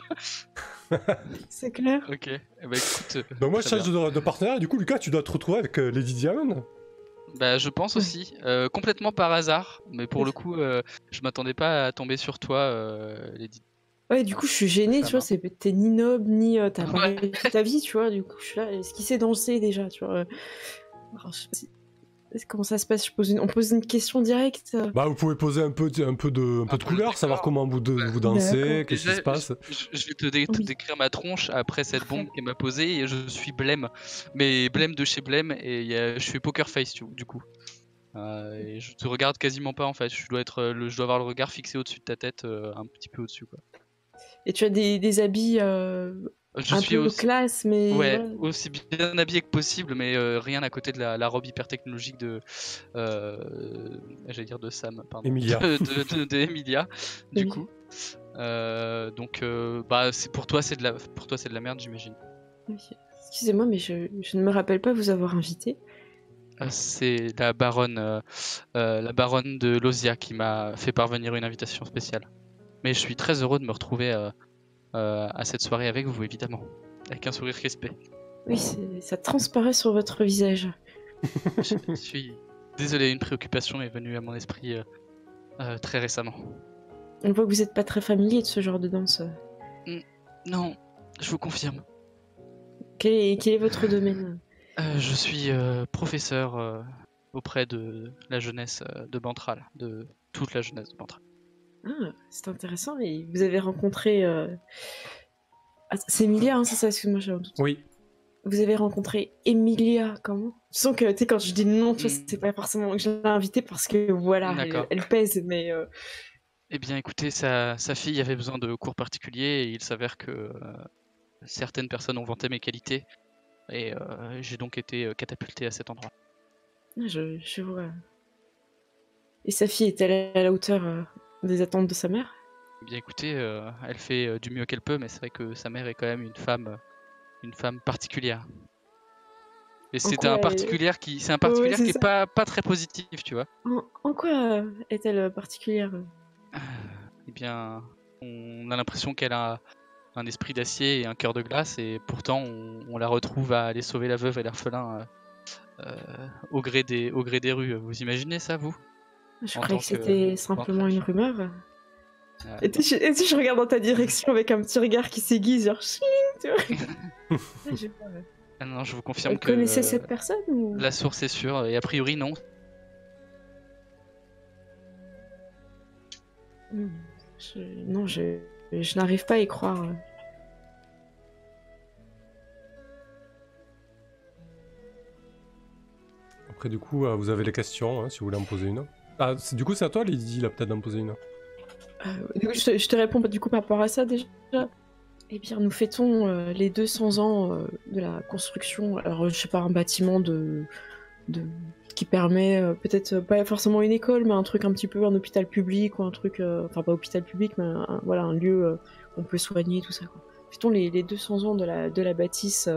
C'est clair. Ok. Eh ben, écoute. Donc moi je très change de partenaire et du coup Lucas tu dois te retrouver avec Lady Diamond. Bah, je pense aussi, complètement par hasard, mais pour le coup, je m'attendais pas à tomber sur toi, Lady. Ouais, du coup, je suis gênée, tu vois, t'es ni noble, ni t'as pas Ouais. réussi ta vie, tu vois, du coup, je suis là, est-ce qu'il sait danser déjà, tu vois Alors, je sais pas comment ça se passe, on pose une question directe. Bah vous pouvez poser un peu de couleur, savoir comment vous dansez, D'accord. qu'est-ce qui se passe. Je vais te décrire ma tronche après cette bombe qu'elle m'a posée et je suis blême. Mais blême de chez blême et je suis poker face du coup. Et je te regarde quasiment pas en fait. Je dois avoir le regard fixé au-dessus de ta tête, un petit peu au-dessus quoi. Et tu as des habits Je un suis peu aussi, classe, mais ouais, voilà. aussi bien habillé que possible, mais rien à côté de la robe hyper technologique de, j'allais dire de Sam, pardon, Emilia. de Emilia, du Oui. coup. Donc, bah, pour toi, c'est de la merde, j'imagine. Oui. Excusez-moi, mais je ne me rappelle pas vous avoir invité. C'est la baronne de Lozia qui m'a fait parvenir une invitation spéciale. Mais je suis très heureux de me retrouver à cette soirée avec vous, évidemment, avec un sourire crispé. Oui, ça transparaît sur votre visage. Je suis désolé, une préoccupation est venue à mon esprit très récemment. On voit que vous n'êtes pas très familier de ce genre de danse. Non, je vous confirme. Quel est votre domaine? Je suis professeur auprès de la jeunesse de Bantral, de toute la jeunesse de Bantral. Ah, c'est intéressant. Et vous avez rencontré... Ah, c'est Emilia, hein, c'est ça? Excuse-moi, j'ai un doute. Oui. Vous avez rencontré Emilia, comment? Tu sens que, tu sais, quand je dis non, tu vois, c'est pas forcément que je l'ai invitée parce que, voilà, elle pèse, mais... Eh bien, écoutez, sa fille avait besoin de cours particuliers et il s'avère que certaines personnes ont vanté mes qualités et j'ai donc été catapulté à cet endroit. Je vois. Et sa fille est-elle à la hauteur des attentes de sa mère? Eh bien, écoutez, elle fait du mieux qu'elle peut, mais c'est vrai que sa mère est quand même une femme particulière. Et c'est un particulier qui est pas très positif, tu vois. En quoi est-elle particulière? Eh bien, on a l'impression qu'elle a un esprit d'acier et un cœur de glace, et pourtant on la retrouve à aller sauver la veuve et l'orphelin au gré des rues. Vous imaginez ça, vous? Je croyais que c'était simplement une rumeur. Et tu je regarde dans ta direction avec un petit regard qui s'aiguise, genre tu vois. Ah non, je vous confirme Elle que... connaissait cette personne ou... La source est sûre, et a priori non. Non, je n'arrive pas à y croire. Après du coup, vous avez les questions, hein, si vous voulez en poser une. Ah, du coup c'est à toi Lydie, là peut-être d'en poser une. Du coup, je te réponds du coup par rapport à ça déjà. Eh bien, nous fêtons les 200 ans de la construction, alors je sais pas, un bâtiment qui permet peut-être pas forcément une école, mais un truc un petit peu, un hôpital public ou un truc, enfin pas hôpital public, mais voilà, un lieu où on peut soigner, tout ça, quoi. Fêtons les 200 ans de la bâtisse,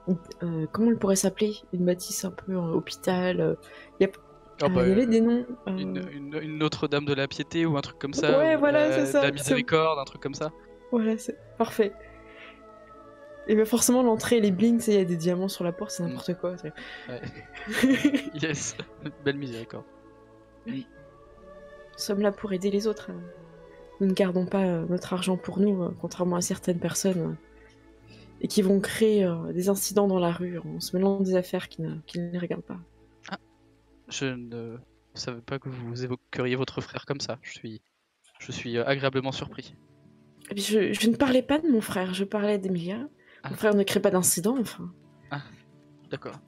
comment elle pourrait s'appeler? Une bâtisse un peu hôpital, il y avait des noms. Une Notre-Dame de la Piété ou un truc comme ça. Ouais, voilà, c'est ça. De la Miséricorde, un truc comme ça. Voilà, c'est parfait. Et bien forcément, l'entrée, les blinks, il y a des diamants sur la porte, c'est n'importe quoi. Ouais. Yes, belle miséricorde. Nous sommes là pour aider les autres. Nous ne gardons pas notre argent pour nous, contrairement à certaines personnes, et qui vont créer des incidents dans la rue en se mêlant des affaires qui ne les regardent pas. Ah, je ne savais pas que vous évoqueriez votre frère comme ça. Je suis agréablement surpris. Je ne parlais pas de mon frère, je parlais d'Emilia. Mon frère ne crée pas d'incident, enfin. Ah, d'accord.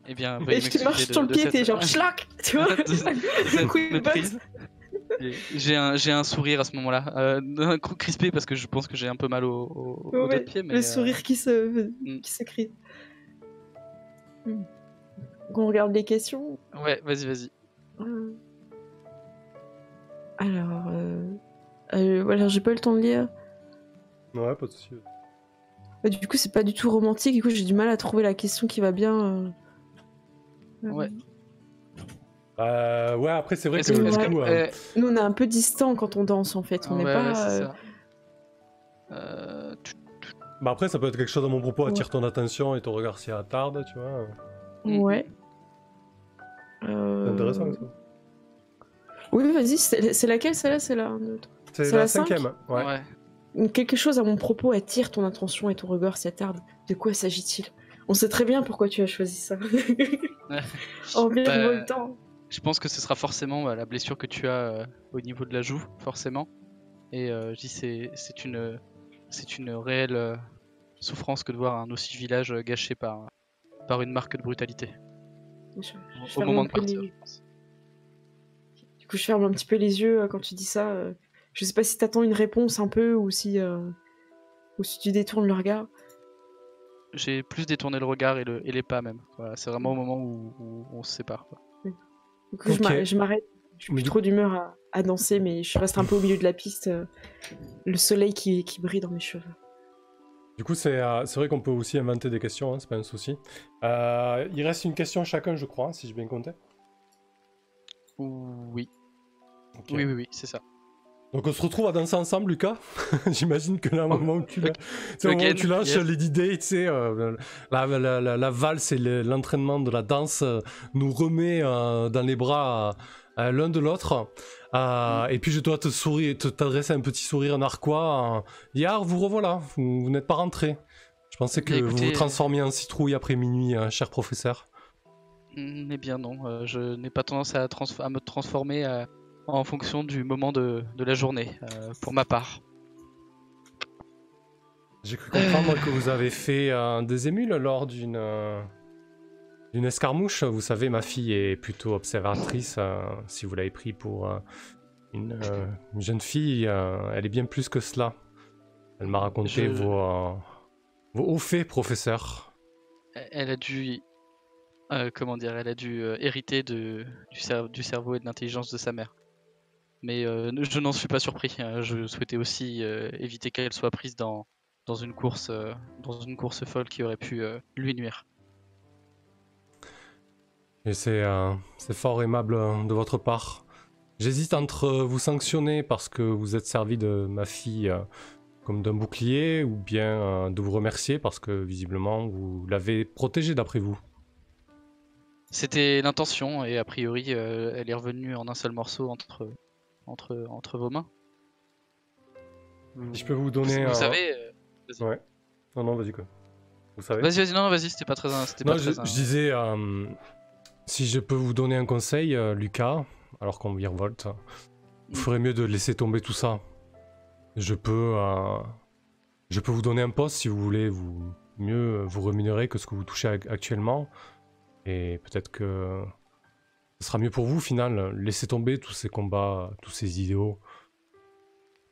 Eh bien, et je te marche sur le pied, t'es genre schlac, tu vois. Un coup de base. J'ai un sourire à ce moment-là. Un coup crispé parce que je pense que j'ai un peu mal au dos de Ouais, pied. Mais, le sourire qui se crée. On regarde les questions. Ouais, vas-y. Alors, voilà, j'ai pas eu le temps de lire. Ouais, pas de soucis. Du coup, c'est pas du tout romantique. Du coup, j'ai du mal à trouver la question qui va bien. Ouais. Ouais, après, c'est vrai Est-ce que que- du est-ce coup, que- Nous, on est un peu distants quand on danse, en fait. On n'est ouais, pas. c'est ça. bah après, ça peut être quelque chose à mon propos, Ouais. attire ton attention et ton regard s'y attarde, tu vois. Ouais. C'est intéressant, ça. Oui, vas-y, c'est laquelle celle-là? C'est la 1, 2, 3. C'est C'est la la 5? 5ème, ouais. Ouais. Quelque chose à mon propos attire ton attention et ton regard s'y attarde. De quoi s'agit-il? On sait très bien pourquoi tu as choisi ça. En virevoltant. Je pense que ce sera forcément la blessure que tu as au niveau de la joue, forcément. Et je dis c'est une réelle souffrance que de voir un aussi village gâché par une marque de brutalité. Je Au ferme moment un de peu partir, les- je pense. Du coup, je ferme un petit peu les yeux quand tu dis ça. Je sais pas si t'attends une réponse un peu ou si tu détournes le regard. J'ai plus détourné le regard et les pas même. Voilà, c'est vraiment au moment où on se sépare, quoi. Du coup, Ok. je m'arrête. Je suis Mais plus trop d'humeur à danser, mais je reste un peu au milieu de la piste. Le soleil qui brille dans mes cheveux. Du coup, c'est vrai qu'on peut aussi inventer des questions, hein, c'est pas un souci. Il reste une question chacun, je crois, si j'ai bien compté. Oui. Ok. Oui, c'est ça. Donc on se retrouve à danser ensemble, Lucas. J'imagine que là, au moment où tu Again, tu lâches yes. Lady Day, tu sais, la valse et l'entraînement de la danse nous remet dans les bras l'un de l'autre. Et puis je dois t'adresser un petit sourire narquois. Yar, vous revoilà, vous n'êtes pas rentré. Je pensais que vous vous transformiez en citrouille après minuit, cher professeur. Eh bien non, je n'ai pas tendance à me transformer en fonction du moment de la journée, pour ma part. J'ai cru comprendre que vous avez fait des émules lors d'une escarmouche. Vous savez, ma fille est plutôt observatrice. Si vous l'avez pris pour une jeune fille, elle est bien plus que cela. Elle m'a raconté vos hauts faits, professeur. Elle a dû, elle a dû hériter du cerveau et de l'intelligence de sa mère. Mais je n'en suis pas surpris. Je souhaitais aussi éviter qu'elle soit prise dans une course folle qui aurait pu lui nuire. Et c'est fort aimable de votre part. J'hésite entre vous sanctionner parce que vous êtes servi de ma fille comme d'un bouclier, ou bien de vous remercier parce que visiblement vous l'avez protégée d'après vous. C'était l'intention, et a priori elle est revenue en un seul morceau entre vos mains. Si je peux vous donner Vous savez... Ouais. Non, vas-y quoi. Vous savez. Vas-y, c'était pas très... Je disais, si je peux vous donner un conseil, Lucas, alors qu'on virevolte, il ferait mieux de laisser tomber tout ça. Je peux vous donner un poste si vous voulez mieux vous rémunérer que ce que vous touchez actuellement. Et peut-être que ce sera mieux pour vous au final. Laissez tomber tous ces combats, tous ces idéaux.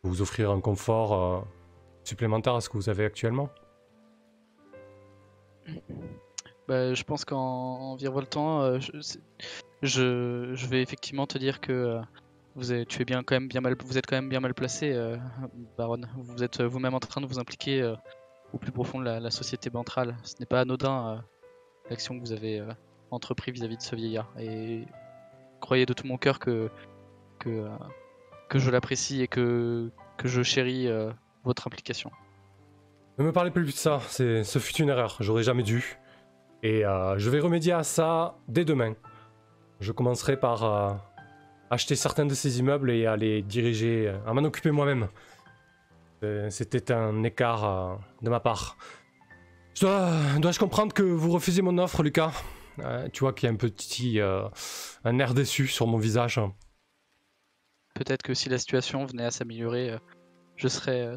Vous offrir un confort supplémentaire à ce que vous avez actuellement. Je pense qu'en virevoltant, je vais effectivement te dire que vous êtes quand même bien mal placé, Baronne. Vous êtes vous-même en train de vous impliquer au plus profond de la société bantrale. Ce n'est pas anodin l'action que vous avez entrepris vis-à-vis de ce vieillard. Et croyez de tout mon cœur que je l'apprécie et que je chéris votre implication. Ne me parlez plus de ça, ce fut une erreur, j'aurais jamais dû. Et je vais remédier à ça dès demain. Je commencerai par acheter certains de ces immeubles et à les diriger, à m'en occuper moi-même. C'était un écart de ma part. Dois-je comprendre que vous refusez mon offre, Lucas? Tu vois qu'il y a un air déçu sur mon visage. Peut-être que si la situation venait à s'améliorer, je serais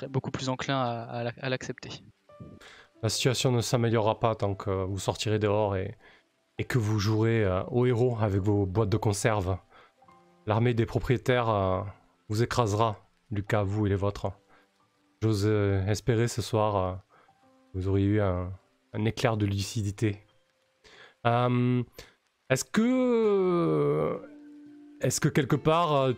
beaucoup plus enclin à l'accepter. La situation ne s'améliorera pas tant que vous sortirez dehors et que vous jouerez au héros avec vos boîtes de conserve. l'armée des propriétaires vous écrasera, Lucas, vous et les vôtres. J'ose espérer ce soir vous auriez eu un éclair de lucidité. Est-ce que quelque part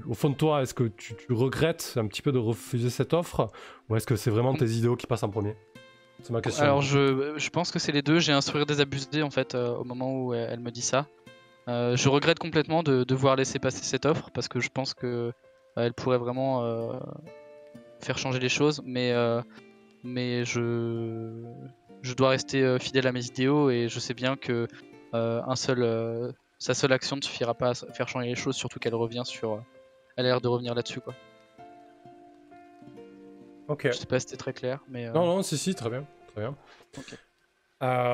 au fond de toi, est-ce que tu regrettes un petit peu de refuser cette offre, ou est-ce que c'est vraiment tes idéaux qui passent en premier? C'est ma question. Alors je pense que c'est les deux. J'ai un sourire désabusé en fait au moment où elle me dit ça. Je regrette complètement de devoir laisser passer cette offre parce que je pense que elle pourrait vraiment faire changer les choses, mais je dois rester fidèle à mes idéaux et je sais bien que sa seule action ne suffira pas à faire changer les choses, surtout qu'elle revient sur. Elle a l'air de revenir là-dessus quoi. Ok. Je sais pas si c'était très clair, mais. Non, si, très bien. Très bien. Ok.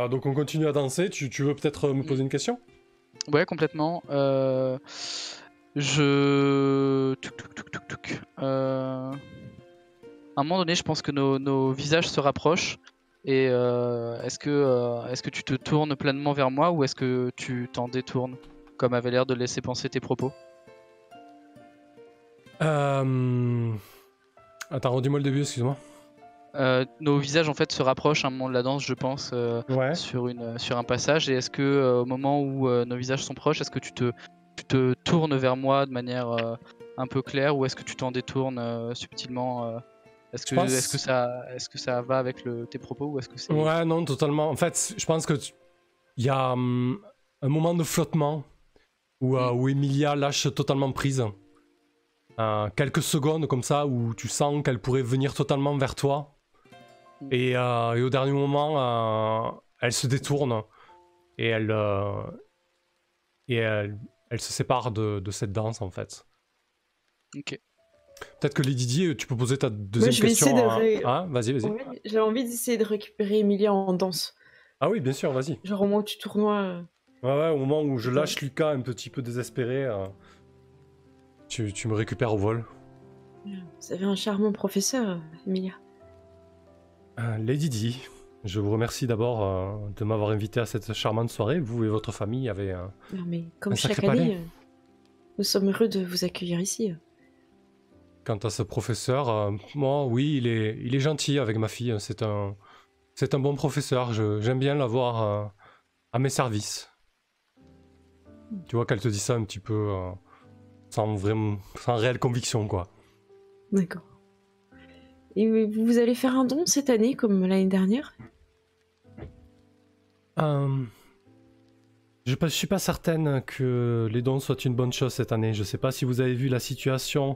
Donc on continue à danser. Tu veux peut-être me poser une question? Ouais, complètement. À un moment donné, je pense que nos visages se rapprochent. Et est-ce que tu te tournes pleinement vers moi ou est-ce que tu t'en détournes, comme avait l'air de laisser penser tes propos? Attends, redis-moi le début, excuse-moi. Nos visages en fait se rapprochent à un moment de la danse, je pense, Ouais. sur un passage. Et est-ce que au moment où nos visages sont proches, est-ce que tu te tournes vers moi de manière un peu claire ou est-ce que tu t'en détournes subtilement? Est-ce que ça va avec tes propos ou est-ce que c'est... Ouais, non, totalement. En fait, je pense que il y a un moment de flottement où Emilia lâche totalement prise. Quelques secondes comme ça où tu sens qu'elle pourrait venir totalement vers toi. Et au dernier moment, elle se détourne et elle se sépare de cette danse en fait. Ok. Peut-être que Lady Di, tu peux poser ta deuxième je vais question. essayer Vas-y. Ouais, j'ai envie d'essayer de récupérer Emilia en danse. Ah oui, bien sûr, vas-y. Genre au moment où tu tournoies. Ouais, au moment où je lâche Lucas un petit peu désespéré, tu me récupères au vol. Vous avez un charmant professeur, Emilia. Lady Di, je vous remercie d'abord de m'avoir invité à cette charmante soirée. Vous et votre famille avez Non, mais comme un chaque sacré palais. année, nous sommes heureux de vous accueillir ici. Quant à ce professeur, moi, oui, il est gentil avec ma fille. C'est un bon professeur. J'aime bien l'avoir à mes services. Tu vois qu'elle te dit ça un petit peu sans réelle conviction, quoi. D'accord. Et vous allez faire un don cette année comme l'année dernière? Je suis pas certaine que les dons soient une bonne chose cette année. Je sais pas si vous avez vu la situation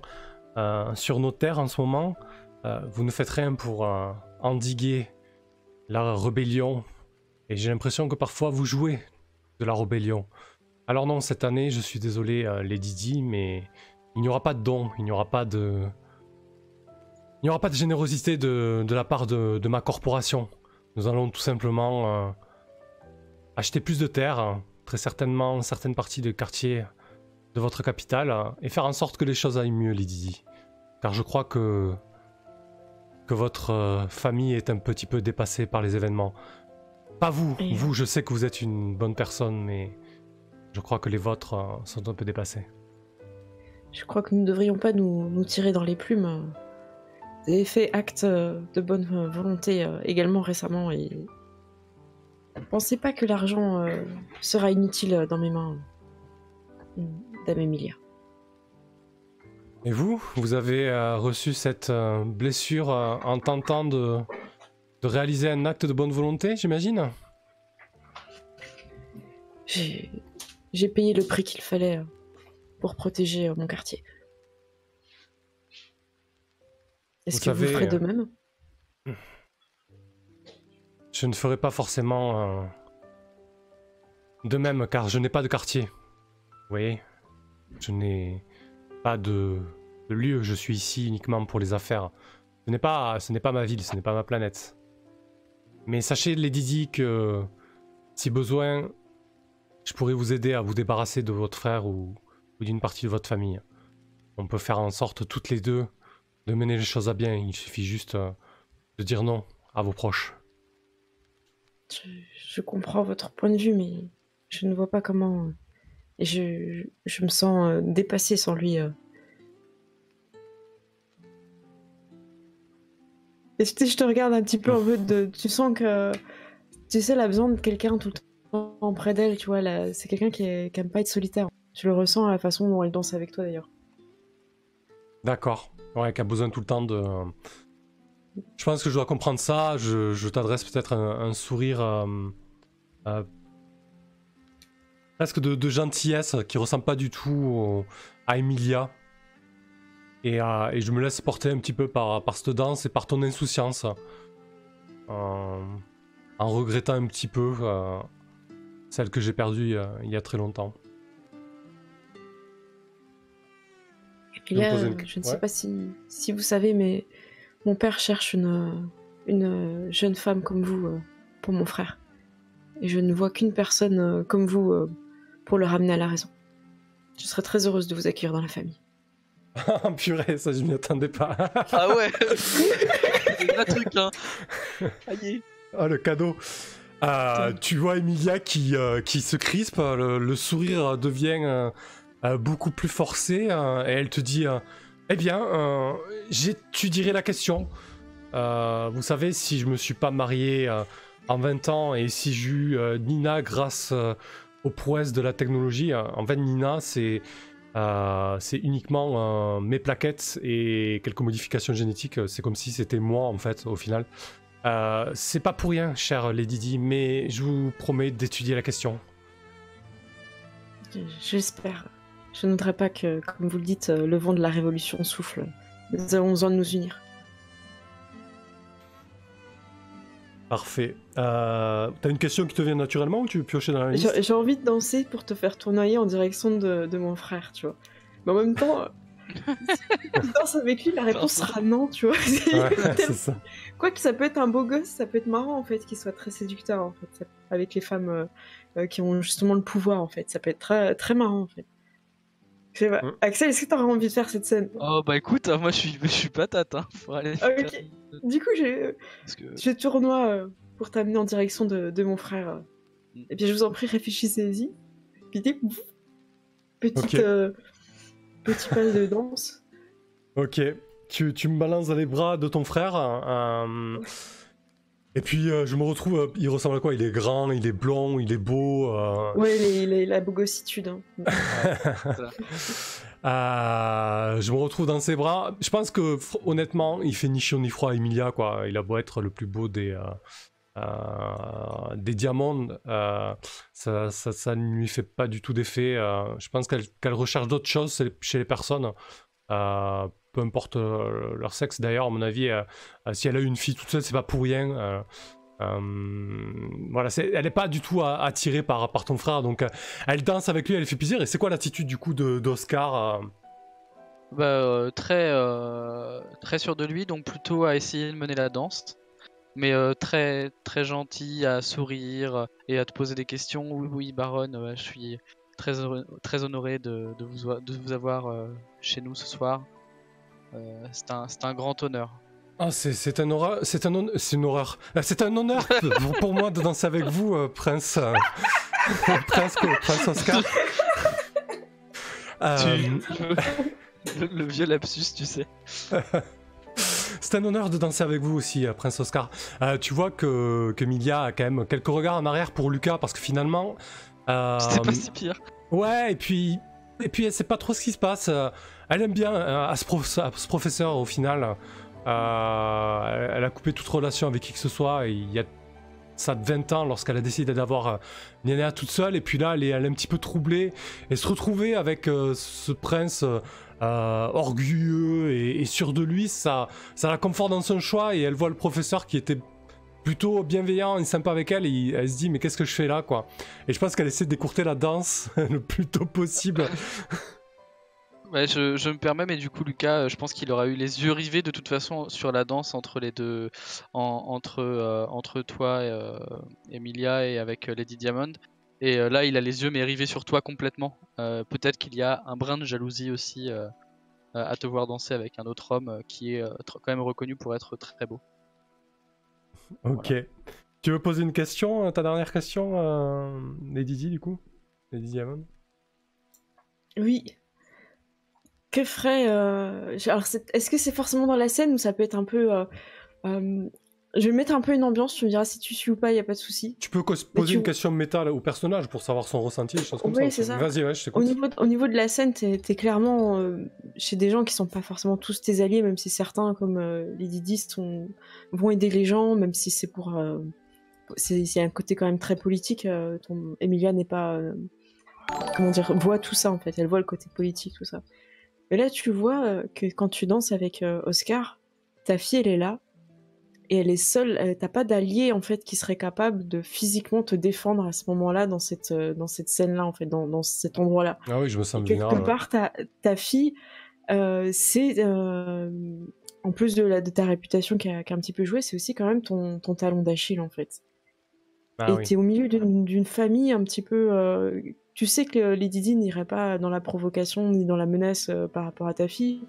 sur nos terres en ce moment. Vous ne faites rien pour endiguer la rébellion. Et j'ai l'impression que parfois vous jouez de la rébellion. Alors non, cette année, je suis désolé, Lady Di, mais il n'y aura pas de dons, il n'y aura pas de générosité de la part de ma corporation. Nous allons tout simplement acheter plus de terres, très certainement certaines parties de quartier de votre capitale, et faire en sorte que les choses aillent mieux, Lady Di. Car je crois que votre famille est un petit peu dépassée par les événements. Pas vous, vous, je sais que vous êtes une bonne personne, mais je crois que les vôtres sont un peu dépassés. Je crois que nous ne devrions pas nous tirer dans les plumes. Vous avez fait acte de bonne volonté également récemment et ne pensez pas que l'argent sera inutile dans mes mains, Dame Emilia. Et vous avez reçu cette blessure en tentant de réaliser un acte de bonne volonté, j'imagine? J'ai payé le prix qu'il fallait pour protéger mon quartier. Est-ce que vous ferez de même? Je ne ferai pas forcément de même, car je n'ai pas de quartier. Vous voyez, je n'ai pas de lieu, je suis ici uniquement pour les affaires. Ce n'est pas ma ville, ce n'est pas ma planète. Mais sachez, Lady Di, que si besoin, je pourrais vous aider à vous débarrasser de votre frère ou d'une partie de votre famille. On peut faire en sorte toutes les deux de mener les choses à bien. Il suffit juste de dire non à vos proches. Je comprends votre point de vue, mais je ne vois pas comment Et je me sens dépassée sans lui. Et je te regarde un petit peu en mode de... Tu sens que, tu sais, elle a besoin de quelqu'un tout le temps près d'elle, tu vois. C'est quelqu'un qui aime pas être solitaire. Tu le ressens à la façon dont elle danse avec toi, d'ailleurs. D'accord. Ouais, qui a besoin tout le temps de... Je pense que je dois comprendre ça. Je t'adresse peut-être un sourire euh, presque de gentillesse qui ressemble pas du tout à Emilia. Et je me laisse porter un petit peu par cette danse et par ton insouciance. En regrettant un petit peu celle que j'ai perdue il y a très longtemps. Et puis là, je ne sais pas si vous savez, mais mon père cherche une jeune femme comme vous pour mon frère. Et je ne vois qu'une personne comme vous pour le ramener à la raison. Je serais très heureuse de vous accueillir dans la famille. Ah purée, ça je m'y attendais pas. Ah ouais. C'est un truc, hein. Aïe. Oh le cadeau. Tu vois Emilia qui se crispe, le sourire devient beaucoup plus forcé et elle te dit eh bien, j'étudierai la question. Vous savez, si je me suis pas marié en 20 ans et si j'ai eu Nina grâce aux prouesses de la technologie, en fait Nina c'est uniquement mes plaquettes et quelques modifications génétiques. C'est comme si c'était moi en fait au final. C'est pas pour rien, chère Lady Di, mais je vous promets d'étudier la question. J'espère. Je ne voudrais pas que, comme vous le dites, le vent de la révolution souffle. Nous avons besoin de nous unir. Parfait. T'as une question qui te vient naturellement ou tu veux piocher dans la liste? J'ai envie de danser pour te faire tournoyer en direction de mon frère, tu vois. Mais en même temps, si tu danses avec lui, la réponse sera non, tu vois. Ouais, c'est ça. Quoique ça peut être un beau gosse, ça peut être marrant en fait, qu'il soit très séducteur en fait, avec les femmes qui ont justement le pouvoir en fait. Ça peut être très, très marrant en fait. Je sais pas. Axel, est-ce que t'aurais envie de faire cette scène? Oh bah écoute, moi je suis patate, hein. Faut aller Ok. faire- Du coup, Parce que... je tournoie pour t'amener en direction de mon frère. Et bien, je vous en prie, réfléchissez-y. Puis petite, petit pas de danse. Ok. Tu me balances dans les bras de ton frère. Et puis je me retrouve, il ressemble à quoi? Il est grand, il est blond, il est beau. Ouais, la bogossitude. Hein. Je me retrouve dans ses bras. Je pense que honnêtement, il fait ni chaud ni froid à Emilia, quoi. Il a beau être le plus beau des diamants, ça ne lui fait pas du tout d'effet. Je pense qu'elle recherche d'autres choses chez les personnes. Peu importe leur sexe d'ailleurs, à mon avis, si elle a une fille toute seule, c'est pas pour rien. Voilà, elle n'est pas du tout attirée par ton frère, donc elle danse avec lui, elle fait plaisir. Et c'est quoi l'attitude du coup d'Oscar Très sûr de lui, donc plutôt à essayer de mener la danse. Mais très, très gentil, à sourire et à te poser des questions. Oui, oui, baronne, je suis très honoré de vous avoir chez nous ce soir. C'est un grand honneur. Ah, c'est un horreur, c'est une horreur. C'est un honneur pour moi de danser avec vous, prince Oscar. Le vieux lapsus, tu sais. C'est un honneur de danser avec vous aussi, prince Oscar. Tu vois que Milia a quand même quelques regards en arrière pour Lucas parce que finalement. C'était pas si pire. Ouais, et puis elle sait pas trop ce qui se passe. Elle aime bien à ce professeur au final. Elle a coupé toute relation avec qui que ce soit. Et il y a ça de 20 ans lorsqu'elle a décidé d'avoir Nénéa toute seule. Et puis là, elle est un petit peu troublée. Et se retrouver avec ce prince orgueilleux et sûr de lui, ça la conforte dans son choix. Et elle voit le professeur qui était plutôt bienveillant et sympa avec elle. Et elle se dit, mais qu'est-ce que je fais là, quoi. Et je pense qu'elle essaie d'écourter la danse le plus tôt possible. Ouais, je me permets, mais du coup, Lucas, je pense qu'il aura eu les yeux rivés de toute façon sur la danse entre les deux, entre toi, Emilia, et avec Lady Diamond. Et là, il a les yeux mais rivés sur toi complètement. Peut-être qu'il y a un brin de jalousie aussi à te voir danser avec un autre homme qui est quand même reconnu pour être très beau. Ok. Voilà. Tu veux poser une question, ta dernière question, Lady Di, du coup? Lady Diamond? Oui. Que ferait... Alors, est-ce que c'est forcément dans la scène ou ça peut être un peu... Je vais mettre un peu une ambiance, tu me diras si tu suis ou pas, y a pas de souci. Tu peux poser une question méta là, au personnage pour savoir son ressenti, des choses comme Oui, ça. c'est ça. Vas-y, ouais, je t'écoute. Au niveau de la scène, t'es clairement chez des gens qui sont pas forcément tous tes alliés, même si certains, comme les didistes, vont aider les gens, même si c'est pour... c'est un côté quand même très politique. Emilia n'est pas... comment dire, voit tout ça en fait, elle voit le côté politique, tout ça. Mais là, tu vois que quand tu danses avec Oscar, ta fille, elle est là, et elle est seule, t'as pas d'allié en fait qui serait capable de physiquement te défendre à ce moment-là, dans cette scène-là, en fait, dans cet endroit-là. Ah oui, je me sens Et quelque vulnérable. part, ta fille, c'est... en plus de ta réputation qui a un petit peu joué, c'est aussi quand même ton talon d'Achille, en fait. Ah Et oui. t'es au milieu d'une famille un petit peu... tu sais que les Didi n'iraient pas dans la provocation ni dans la menace par rapport à ta fille,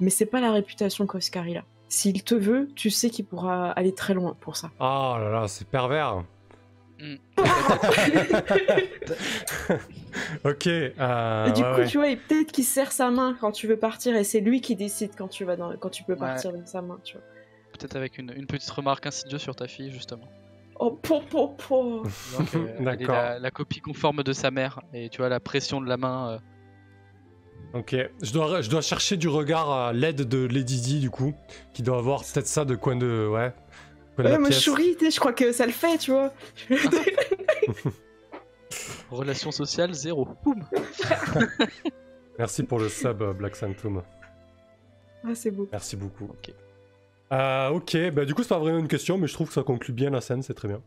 mais c'est pas la réputation qu'Oscar il a. S'il te veut, tu sais qu'il pourra aller très loin pour ça. Oh là là, c'est pervers. Ok. Et du coup, ouais. tu vois, et peut-être qu'il serre sa main quand tu veux partir, et c'est lui qui décide quand tu peux partir de sa main, tu vois. Peut-être avec une petite remarque insidieuse sur ta fille, justement. Oh, po. Elle est la copie conforme de sa mère, et tu vois la pression de la main. Ok, je dois chercher du regard à l'aide de Lady Di, du coup, qui doit avoir peut-être ça de coin de... Ouais, coin de la moi je pièce. souris, je crois que ça le fait, tu vois. Relation sociale, 0. Boum. Merci pour le sub, Black Sanctum. Ah, c'est beau. Merci beaucoup. Ok. Ok, bah du coup c'est pas vraiment une question, mais je trouve que ça conclut bien la scène, c'est très bien.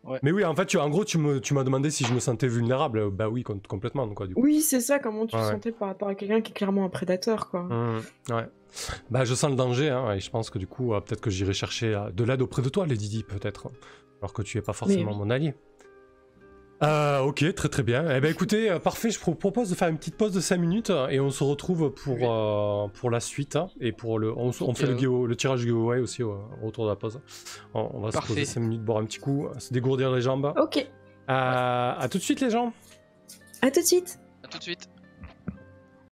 Ouais. Mais oui, en fait, en gros, tu m'as demandé si je me sentais vulnérable. Bah oui, complètement, quoi, du coup. Oui, c'est ça, comment tu te Ouais. sentais par rapport à quelqu'un qui est clairement un prédateur, quoi. Ouais. Bah je sens le danger, hein, et je pense que du coup, peut-être que j'irai chercher de l'aide auprès de toi, Lady Di, peut-être. Alors que tu es pas forcément oui. mon allié. Ok, très bien. Eh ben écoutez, parfait, je propose de faire une petite pause de 5 minutes et on se retrouve pour la suite. Hein, et pour on fait le tirage giveaway aussi au retour de la pause. On va se poser 5 minutes, boire un petit coup, se dégourdir les jambes. Ok. À tout de suite les gens. À tout de suite. À tout de suite.